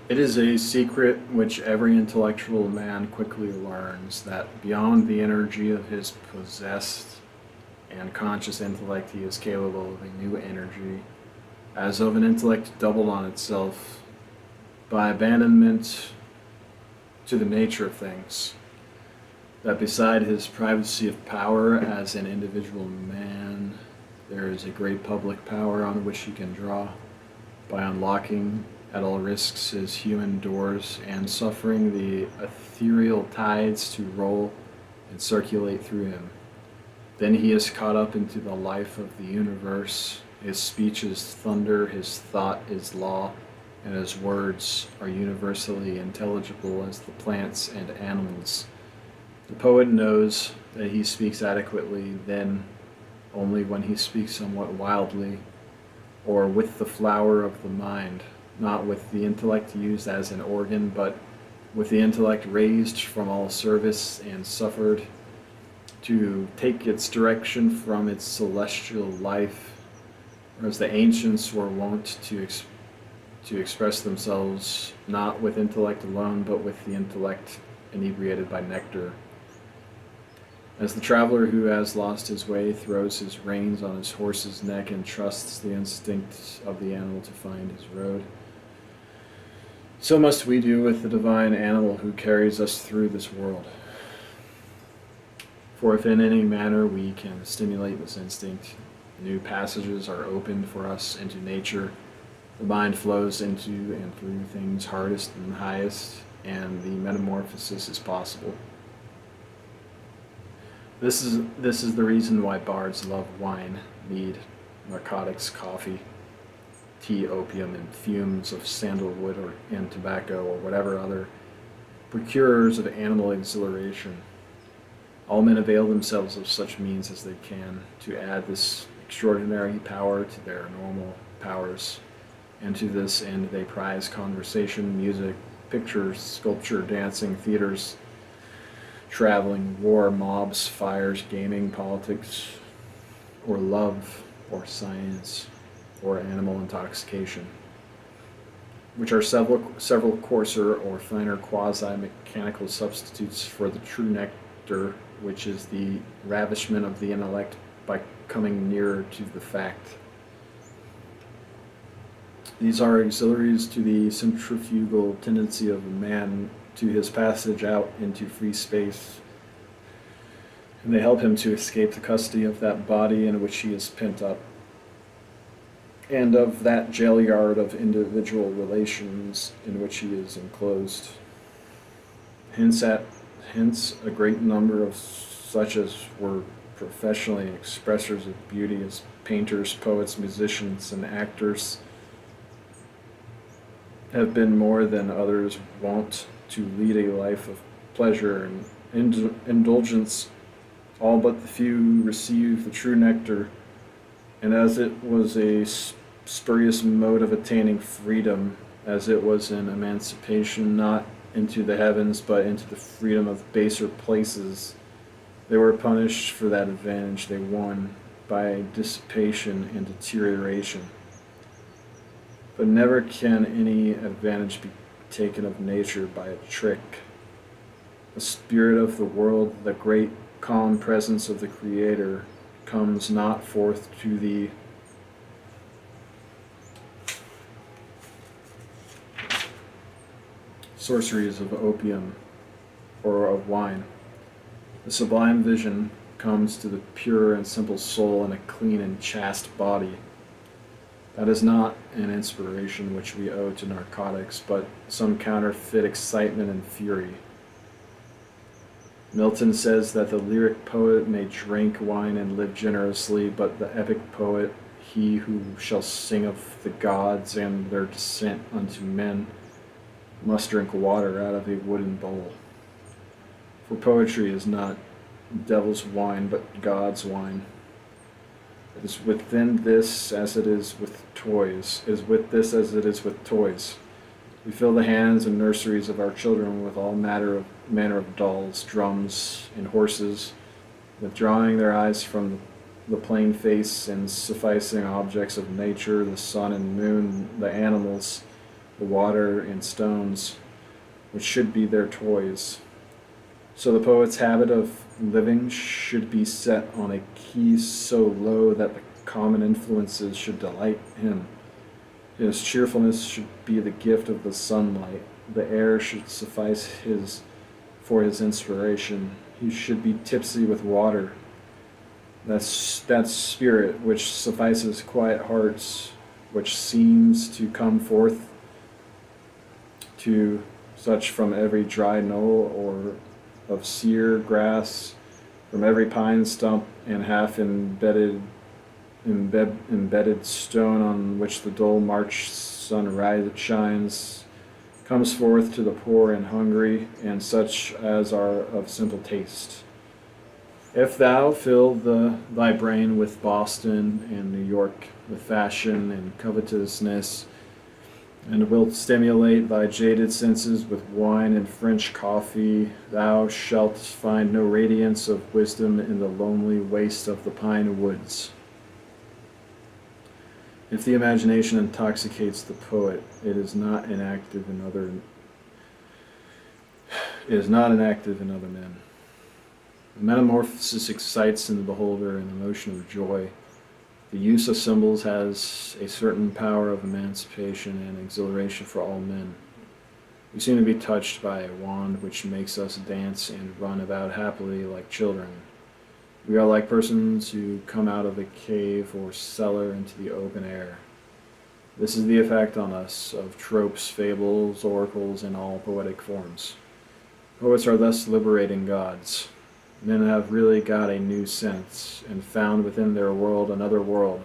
It is a secret which every intellectual man quickly learns, that beyond the energy of his possessed and conscious intellect he is capable of a new energy, as of an intellect doubled on itself by abandonment to the nature of things, that beside his privacy of power as an individual man, there is a great public power on which he can draw by unlocking at all risks his human doors and suffering the ethereal tides to roll and circulate through him. Then he is caught up into the life of the universe. His speech is thunder, his thought is law, and his words are universally intelligible as the plants and animals. The poet knows that he speaks adequately then only when he speaks somewhat wildly, or with the flower of the mind, not with the intellect used as an organ, but with the intellect raised from all service and suffered to take its direction from its celestial life, whereas the ancients were wont to express themselves not with intellect alone, but with the intellect inebriated by nectar. As the traveler who has lost his way throws his reins on his horse's neck and trusts the instinct of the animal to find his road, so must we do with the divine animal who carries us through this world. For if in any manner we can stimulate this instinct, new passages are opened for us into nature, the mind flows into and through things hardest and highest, and the metamorphosis is possible. This is the reason why bards love wine, mead, narcotics, coffee, tea, opium, and fumes of sandalwood and tobacco, or whatever other procurers of animal exhilaration. All men avail themselves of such means as they can to add this extraordinary power to their normal powers, and to this end they prize conversation, music, pictures, sculpture, dancing, theaters, traveling, war, mobs, fires, gaming, politics, or love, or science, or animal intoxication, which are several coarser or finer quasi-mechanical substitutes for the true nectar, which is the ravishment of the intellect by coming nearer to the fact. These are auxiliaries to the centrifugal tendency of a man to his passage out into free space, and they help him to escape the custody of that body in which he is pent up, and of that jail yard of individual relations in which he is enclosed. Hence a great number of such as were professionally expressors of beauty as painters, poets, musicians, and actors have been more than others wont to lead a life of pleasure and indulgence. All but the few receive the true nectar, and as it was a spurious mode of attaining freedom, as it was an emancipation not into the heavens but into the freedom of baser places, they were punished for that advantage they won by dissipation and deterioration. But never can any advantage be taken of nature by a trick. The spirit of the world, the great calm presence of the Creator, comes not forth to the sorceries of opium or of wine. The sublime vision comes to the pure and simple soul in a clean and chaste body. That is not an inspiration which we owe to narcotics, but some counterfeit excitement and fury. Milton says that the lyric poet may drink wine and live generously, but the epic poet, he who shall sing of the gods and their descent unto men, must drink water out of a wooden bowl. For poetry is not devil's wine, but God's wine. It is within this as it is with toys. It is with this as it is with toys. We fill the hands and nurseries of our children with all manner of dolls, drums, and horses, withdrawing their eyes from the plain face and sufficing objects of nature, the sun and moon, the animals, the water and stones, which should be their toys. So the poet's habit of living should be set on a key so low that the common influences should delight him, His cheerfulness should be the gift of the sunlight. The air should suffice for his inspiration. He should be tipsy with water. That spirit which suffices quiet hearts, which seems to come forth to such from every dry knoll or of sere grass, from every pine stump and half embedded stone on which the dull March sun shines, comes forth to the poor and hungry, and such as are of simple taste. If thou fill thy brain with Boston and New York, with fashion and covetousness, and wilt stimulate thy jaded senses with wine and French coffee, thou shalt find no radiance of wisdom in the lonely waste of the pine woods. If the imagination intoxicates the poet, it is not inactive in other men. The metamorphosis excites in the beholder an emotion of joy. The use of symbols has a certain power of emancipation and exhilaration for all men. We seem to be touched by a wand which makes us dance and run about happily like children. We are like persons who come out of a cave or cellar into the open air. This is the effect on us of tropes, fables, oracles, and all poetic forms. Poets are thus liberating gods. Men have really got a new sense, and found within their world another world,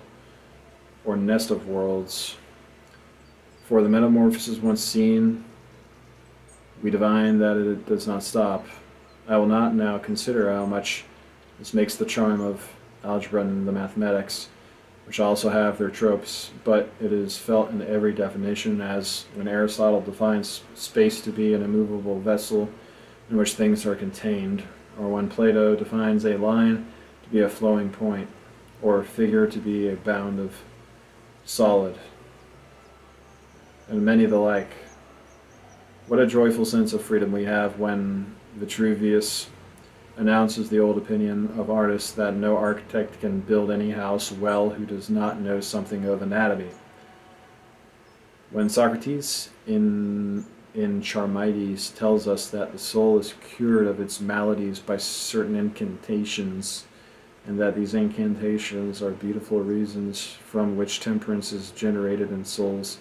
or nest of worlds. For the metamorphosis once seen, we divine that it does not stop. I will not now consider how much this makes the charm of algebra and the mathematics, which also have their tropes, but it is felt in every definition, as when Aristotle defines space to be an immovable vessel in which things are contained, or when Plato defines a line to be a flowing point, or a figure to be a bound of solid, and many the like. What a joyful sense of freedom we have when Vitruvius announces the old opinion of artists that no architect can build any house well who does not know something of anatomy. When Socrates in Charmides tells us that the soul is cured of its maladies by certain incantations, and that these incantations are beautiful reasons from which temperance is generated in souls,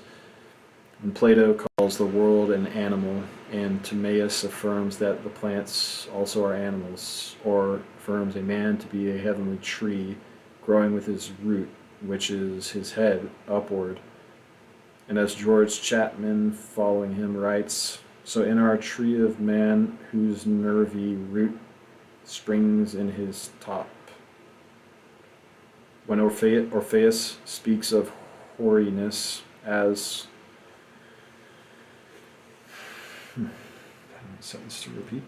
when Plato calls the world an animal, and Timaeus affirms that the plants also are animals, or affirms a man to be a heavenly tree growing with his root, which is his head, upward. And as George Chapman, following him, writes, so in our tree of man, whose nervy root springs in his top. When Orpheus speaks of hoariness as sentence to repeat.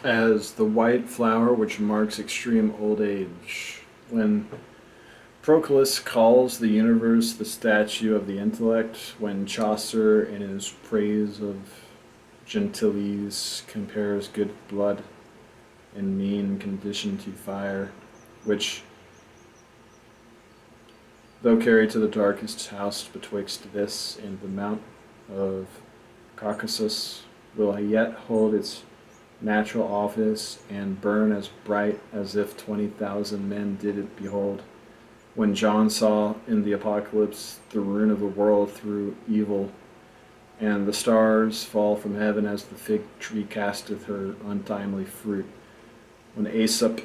As the white flower which marks extreme old age. When Proclus calls the universe the statue of the intellect, when Chaucer in his praise of Gentiles compares good blood and mean condition to fire, which, though carried to the darkest house betwixt this and the mount of Caucasus, will yet hold its natural office and burn as bright as if 20,000 men did it behold. When John saw in the apocalypse the ruin of the world through evil, and the stars fall from heaven as the fig tree casteth her untimely fruit. When Aesop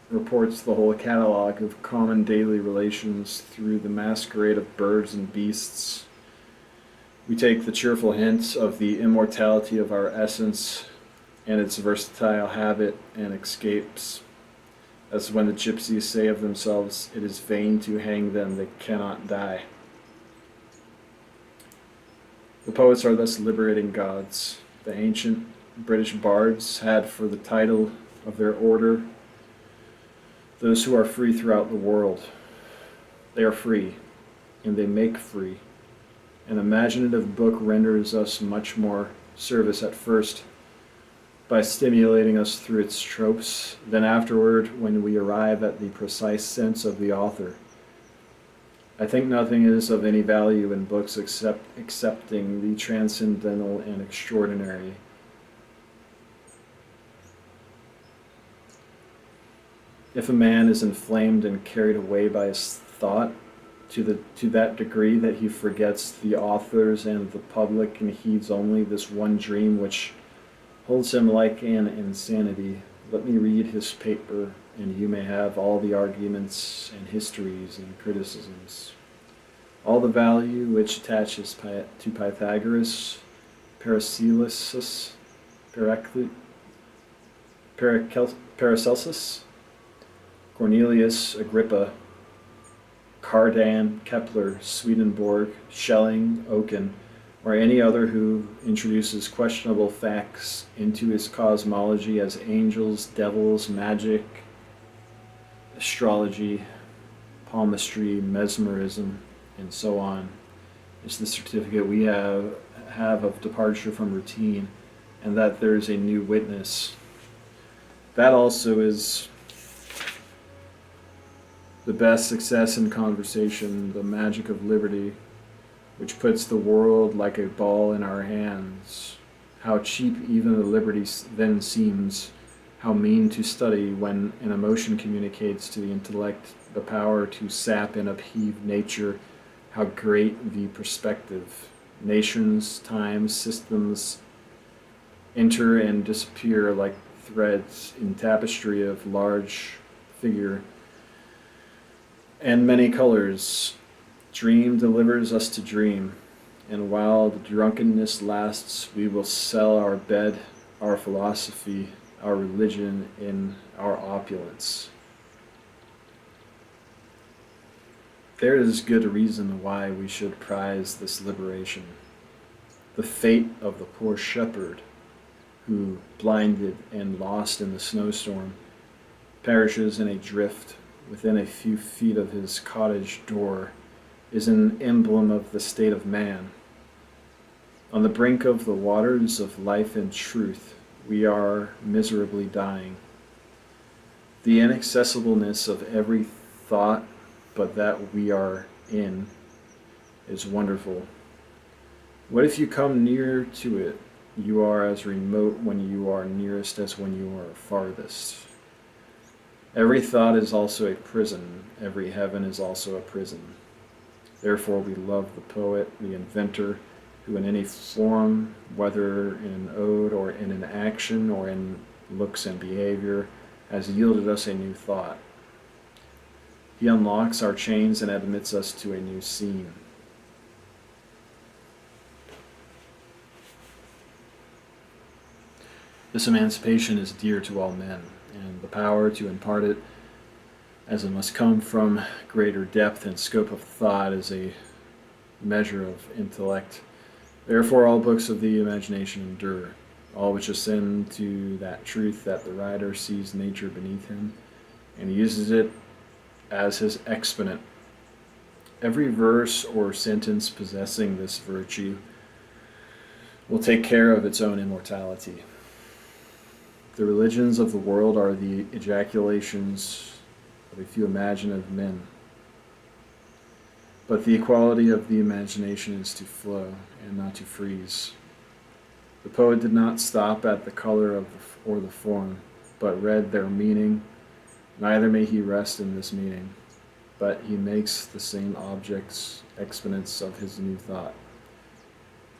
reports the whole catalogue of common daily relations through the masquerade of birds and beasts, we take the cheerful hints of the immortality of our essence and its versatile habit and escapes, as when the gypsies say of themselves, it is vain to hang them, they cannot die. The poets are thus liberating gods. The ancient British bards had for the title of their order those who are free throughout the world. They are free, and they make free. An imaginative book renders us much more service at first by stimulating us through its tropes, then afterward when we arrive at the precise sense of the author. I think nothing is of any value in books excepting the transcendental and extraordinary. If a man is inflamed and carried away by his thought to that degree that he forgets the authors and the public and heeds only this one dream which holds him like an insanity, let me read his paper, and you may have all the arguments and histories and criticisms, all the value which attaches to Pythagoras, Paracelsus, Paracelsus, Cornelius Agrippa, Cardan, Kepler, Swedenborg, Schelling, Oken, or any other who introduces questionable facts into his cosmology as angels, devils, magic, astrology, palmistry, mesmerism, and so on. It's the certificate we have of departure from routine, and that there is a new witness. That also is the best success in conversation, the magic of liberty, which puts the world like a ball in our hands. How cheap even the liberty then seems, how mean to study when an emotion communicates to the intellect the power to sap and upheave nature, how great the perspective. Nations, times, systems enter and disappear like threads in tapestry of large figure and many colors. Dream delivers us to dream, and while the drunkenness lasts, we will sell our bed, our philosophy, our religion in our opulence. There is good reason why we should prize this liberation. The fate of the poor shepherd who, blinded and lost in the snowstorm, perishes in a drift within a few feet of his cottage door, is an emblem of the state of man. On the brink of the waters of life and truth, we are miserably dying. The inaccessibleness of every thought but that we are in is wonderful. What if you come near to it? You are as remote when you are nearest as when you are farthest. Every thought is also a prison. Every heaven is also a prison. Therefore we love the poet, the inventor, who in any form, whether in an ode or in an action or in looks and behavior, has yielded us a new thought. He unlocks our chains and admits us to a new scene. This emancipation is dear to all men, and the power to impart it, as it must come from greater depth and scope of thought, is a measure of intellect. Therefore all books of the imagination endure, all which ascend to that truth that the writer sees nature beneath him, and uses it as his exponent. Every verse or sentence possessing this virtue will take care of its own immortality. The religions of the world are the ejaculations of a few imaginative men. But the equality of the imagination is to flow and not to freeze. The poet did not stop at the color of or the form, but read their meaning. Neither may he rest in this meaning, but he makes the same objects exponents of his new thought.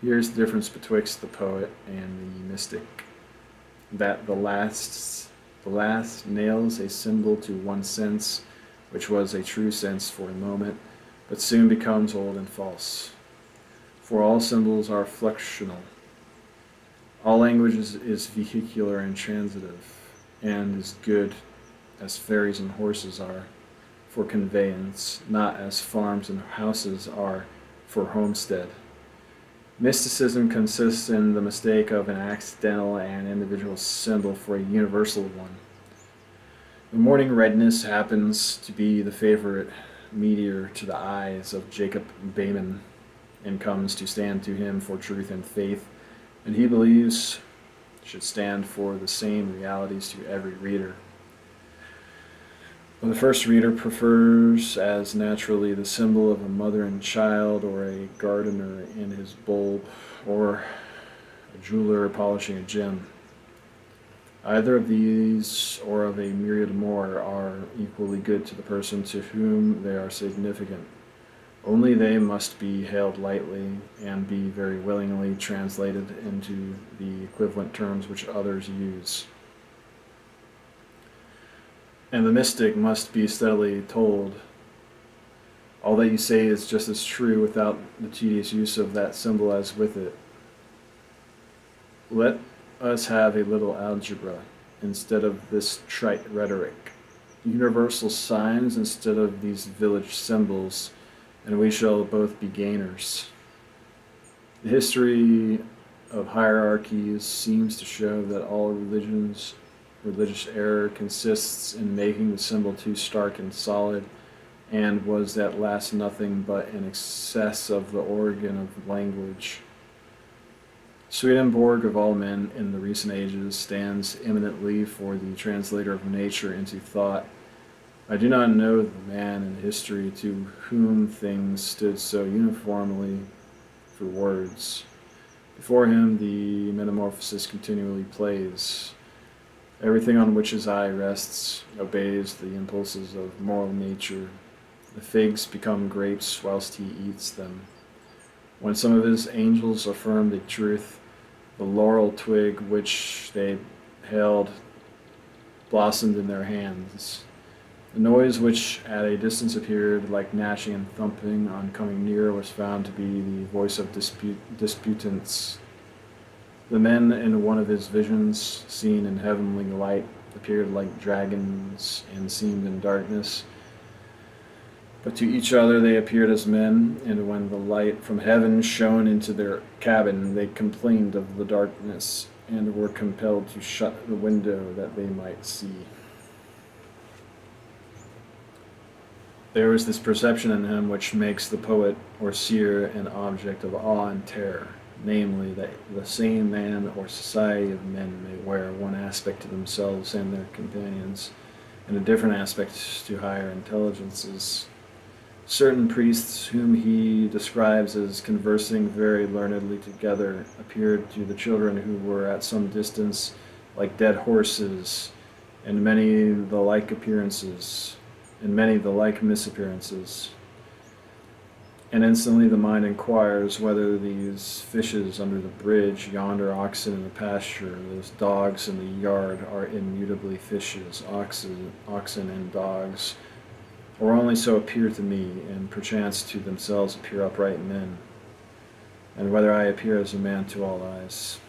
Here's the difference betwixt the poet and the mystic, that the last nails a symbol to one sense, which was a true sense for a moment, but soon becomes old and false. For all symbols are fluxional. All language is vehicular and transitive, and is good as ferries and horses are for conveyance, not as farms and houses are for homestead. Mysticism consists in the mistake of an accidental and individual symbol for a universal one. The morning redness happens to be the favorite meteor to the eyes of Jacob Bayman, and comes to stand to him for truth and faith, and he believes should stand for the same realities to every reader. But the first reader prefers as naturally the symbol of a mother and child, or a gardener in his bulb, or a jeweler polishing a gem. Either of these, or of a myriad more, are equally good to the person to whom they are significant. Only they must be hailed lightly, and be very willingly translated into the equivalent terms which others use. And the mystic must be steadily told, all that you say is just as true without the tedious use of that symbol as with it. Let us have a little algebra instead of this trite rhetoric, universal signs instead of these village symbols, and we shall both be gainers. The history of hierarchies seems to show that all religious error consists in making the symbol too stark and solid, and was at last nothing but an excess of the organ of language. Swedenborg, of all men in the recent ages, stands eminently for the translator of nature into thought. I do not know the man in history to whom things stood so uniformly for words. Before him the metamorphosis continually plays. Everything on which his eye rests obeys the impulses of moral nature. The figs become grapes whilst he eats them. When some of his angels affirmed the truth, the laurel twig which they held blossomed in their hands. The noise which at a distance appeared like gnashing and thumping, on coming near was found to be the voice of disputants. The men in one of his visions, seen in heavenly light, appeared like dragons and seemed in darkness. But to each other they appeared as men, and when the light from heaven shone into their cabin, they complained of the darkness, and were compelled to shut the window that they might see. There is this perception in him which makes the poet or seer an object of awe and terror, namely, that the same man or society of men may wear one aspect to themselves and their companions, and a different aspect to higher intelligences. Certain priests, whom he describes as conversing very learnedly together, appeared to the children who were at some distance like dead horses, and many the like appearances, and many the like misappearances. And instantly the mind inquires whether these fishes under the bridge, yonder oxen in the pasture, those dogs in the yard are immutably fishes, oxen and dogs, or only so appear to me, and perchance to themselves appear upright men, and whether I appear as a man to all eyes.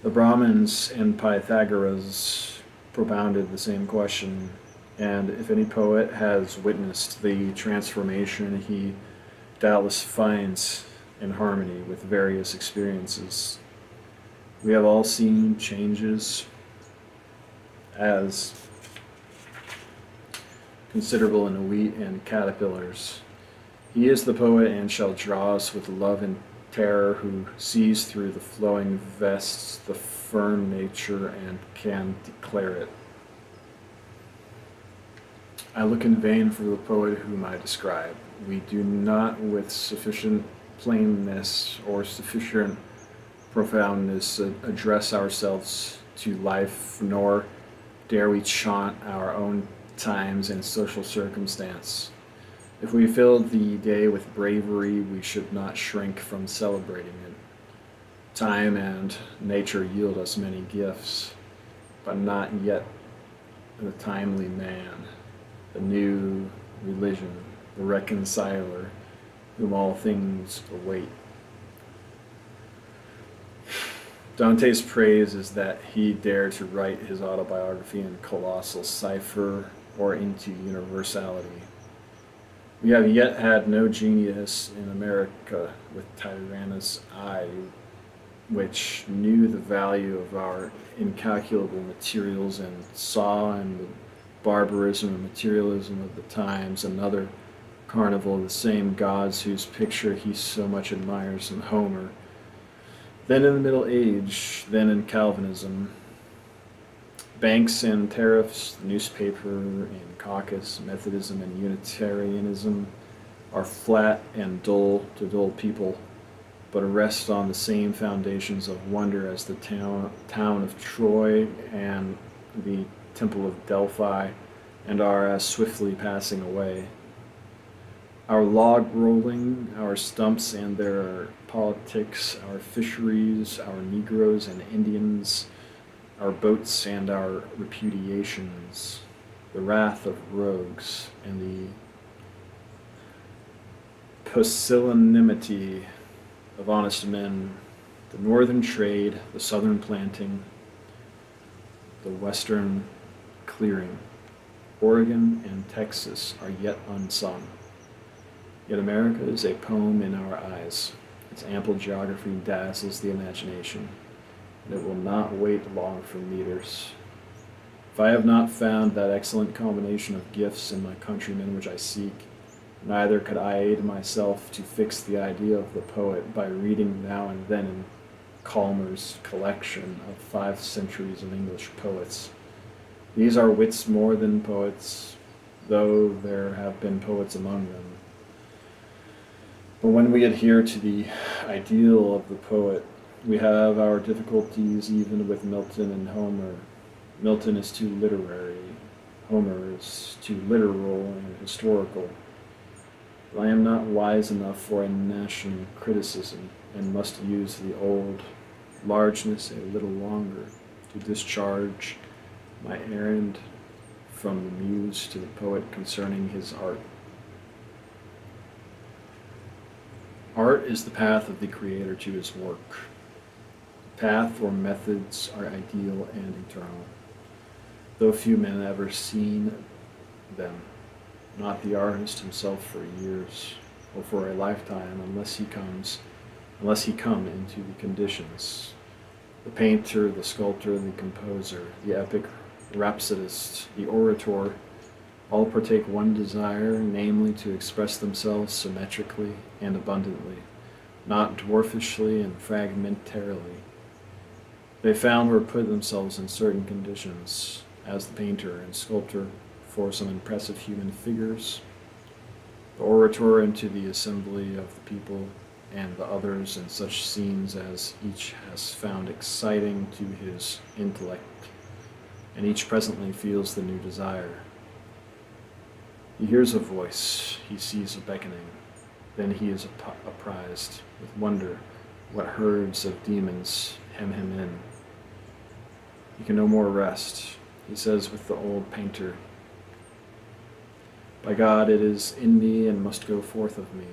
The Brahmins and Pythagoras propounded the same question, and if any poet has witnessed the transformation he doubtless finds in harmony with various experiences. We have all seen changes as considerable in wheat and caterpillars. He is the poet, and shall draw us with love and terror, who sees through the flowing vests the firm nature and can declare it. I look in vain for the poet whom I describe. We do not with sufficient plainness or sufficient profoundness address ourselves to life, nor dare we chaunt our own times and social circumstance. If we filled the day with bravery, we should not shrink from celebrating it. Time and nature yield us many gifts, but not yet the timely man, the new religion, the reconciler, whom all things await. Dante's praise is that he dared to write his autobiography in colossal cipher or into universality. We have yet had no genius in America with Tyrannus I, which knew the value of our incalculable materials and saw in the barbarism and materialism of the times another carnival of the same gods whose picture he so much admires in Homer. Then in the Middle Age, then in Calvinism, banks and tariffs, the newspaper and caucus, Methodism and Unitarianism are flat and dull to dull people, but rest on the same foundations of wonder as the town of Troy and the Temple of Delphi, and are as swiftly passing away. Our log rolling, our stumps and their politics, our fisheries, our Negroes and Indians, our boats and our repudiations, the wrath of rogues, and the pusillanimity of honest men, the northern trade, the southern planting, the western clearing, Oregon and Texas are yet unsung. Yet America is a poem in our eyes. Its ample geography dazzles the imagination, and it will not wait long for meters. If I have not found that excellent combination of gifts in my countrymen which I seek, neither could I aid myself to fix the idea of the poet by reading now and then in Calmer's collection of 5 centuries of English poets. These are wits more than poets, though there have been poets among them. But when we adhere to the ideal of the poet, we have our difficulties even with Milton and Homer. Milton is too literary, Homer is too literal and historical. But I am not wise enough for a national criticism, and must use the old largeness a little longer to discharge my errand from the muse to the poet concerning his art. Art is the path of the creator to his work. The path or methods are ideal and eternal, though few men have ever seen them, not the artist himself for years or for a lifetime, unless he come into the conditions. The painter, the sculptor, the composer, the epic rhapsodist, the orator, all partake one desire, namely to express themselves symmetrically and abundantly, not dwarfishly and fragmentarily. They found or put themselves in certain conditions, as the painter and sculptor for some impressive human figures, the orator into the assembly of the people, and the others in such scenes as each has found exciting to his intellect, and each presently feels the new desire. He hears a voice, he sees a beckoning, then he is apprised with wonder what herds of demons hem him in. He can no more rest. He says with the old painter, "By God, it is in me and must go forth of me."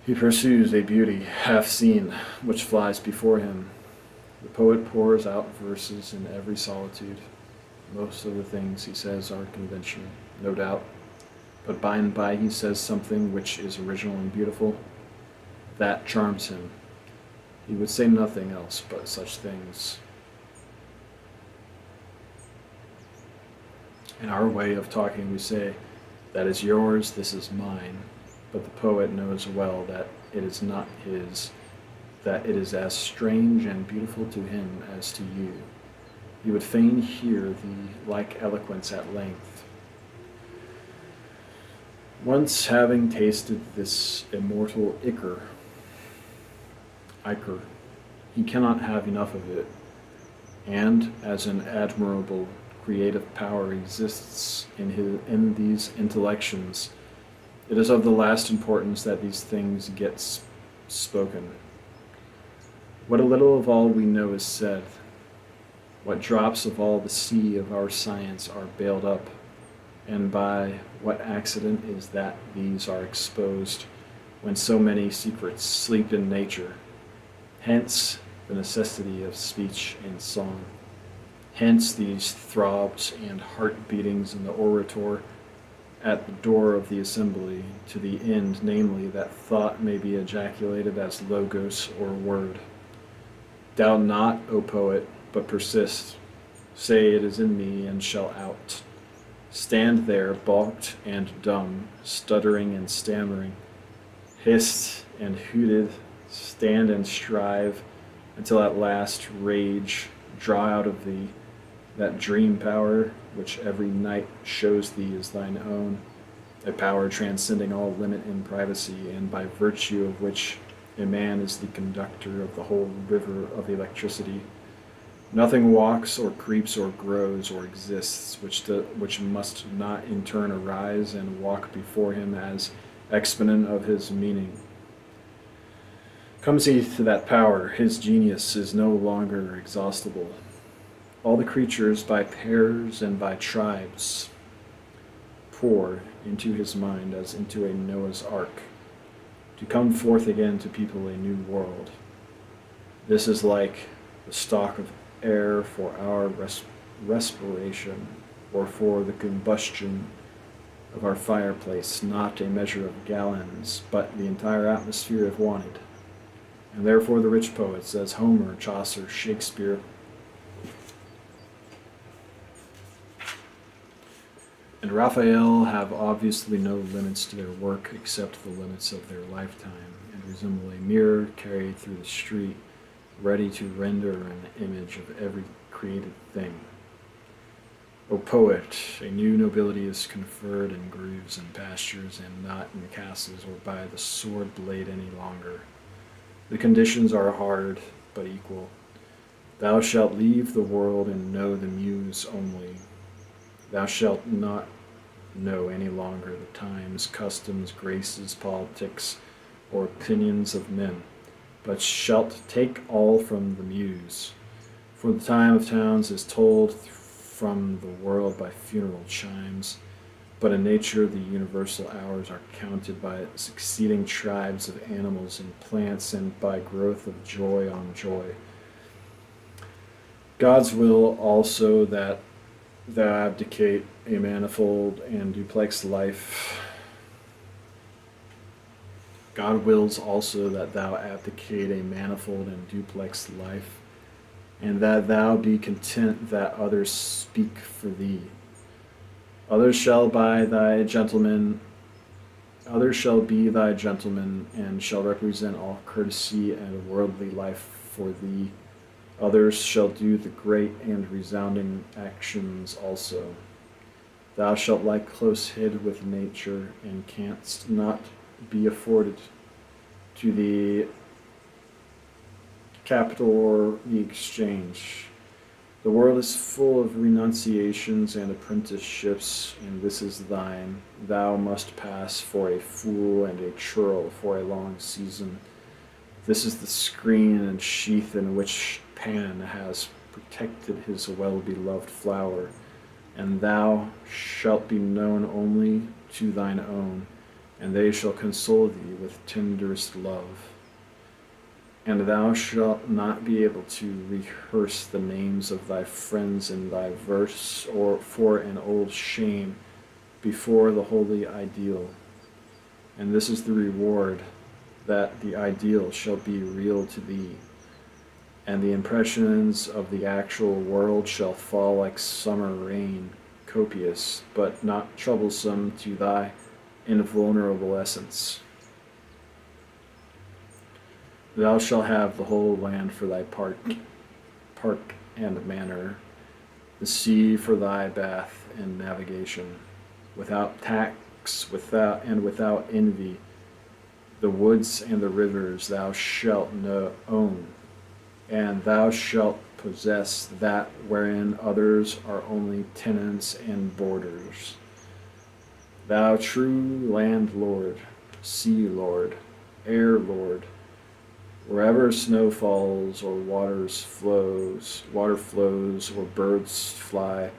He pursues a beauty half seen, which flies before him. The poet pours out verses in every solitude. Most of the things he says are conventional, no doubt, but by and by he says something which is original and beautiful. That charms him. He would say nothing else but such things. In our way of talking, we say, "That is yours, this is mine," but the poet knows well that it is not his, that it is as strange and beautiful to him as to you. He would fain hear the like eloquence at length. Once having tasted this immortal ichor, he cannot have enough of it, and as an admirable creative power exists in these intellections, it is of the last importance that these things get spoken. What a little of all we know is said, what drops of all the sea of our science are bailed up, and by what accident is that these are exposed when so many secrets sleep in nature. Hence the necessity of speech and song. Hence these throbs and heart beatings in the orator, at the door of the assembly, to the end, namely, that thought may be ejaculated as logos or word. Doubt not, O poet, but persist. Say it is in me and shall out. Stand there, balked and dumb, stuttering and stammering, hissed and hooted, stand and strive, until at last rage, draw out of thee that dream power which every night shows thee is thine own, a power transcending all limit in privacy, and by virtue of which a man is the conductor of the whole river of electricity. Nothing walks or creeps or grows or exists which must not in turn arise and walk before him as exponent of his meaning. Comes he to that power, his genius is no longer exhaustible. All the creatures by pairs and by tribes pour into his mind as into a Noah's ark, to come forth again to people a new world. This is like the stalk of air for our respiration, or for the combustion of our fireplace, not a measure of gallons, but the entire atmosphere if wanted. And therefore the rich poets, as Homer, Chaucer, Shakespeare, and Raphael, have obviously no limits to their work except the limits of their lifetime, and resemble a mirror carried through the street, ready to render an image of every created thing. O poet, a new nobility is conferred in groves and pastures, and not in castles or by the sword blade any longer. The conditions are hard, but equal. Thou shalt leave the world and know the muse only. Thou shalt not know any longer the times, customs, graces, politics, or opinions of men, but shalt take all from the muse. For the time of towns is told from the world by funeral chimes, but in nature the universal hours are counted by succeeding tribes of animals and plants, and by growth of joy on joy. God's will also that thou abdicate a manifold and duplex life. God wills also that thou abdicate a manifold and duplex life, and that thou be content that others speak for thee. Others shall be thy gentlemen, and shall represent all courtesy and worldly life for thee. Others shall do the great and resounding actions also. Thou shalt lie close hid with nature, and canst not be afforded to the capital or the exchange. The world is full of renunciations and apprenticeships, and this is thine. Thou must pass for a fool and a churl for a long season. This is the screen and sheath in which Pan has protected his well-beloved flower, and thou shalt be known only to thine own, and they shall console thee with tenderest love. And thou shalt not be able to rehearse the names of thy friends in thy verse, or for an old shame, before the holy ideal. And this is the reward, that the ideal shall be real to thee, and the impressions of the actual world shall fall like summer rain, copious, but not troublesome to thy invulnerable essence. Thou shalt have the whole land for thy park and manor, the sea for thy bath and navigation, without tax, without envy. The woods and the rivers thou shalt own, and thou shalt possess that wherein others are only tenants and boarders. Thou true landlord, sea lord, air lord, wherever snow falls or water flows or birds fly,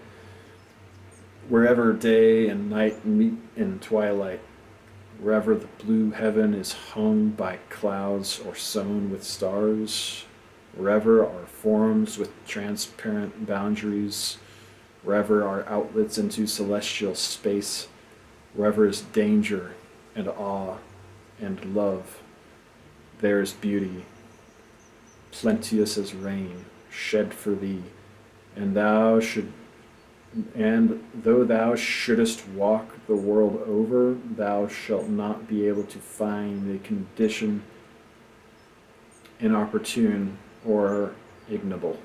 wherever day and night meet in twilight, wherever the blue heaven is hung by clouds or sown with stars, wherever are forms with transparent boundaries, wherever are outlets into celestial space, Wherever is danger and awe and love, there is beauty, plenteous as rain, shed for thee, and though thou shouldest walk the world over, thou shalt not be able to find a condition inopportune or ignoble.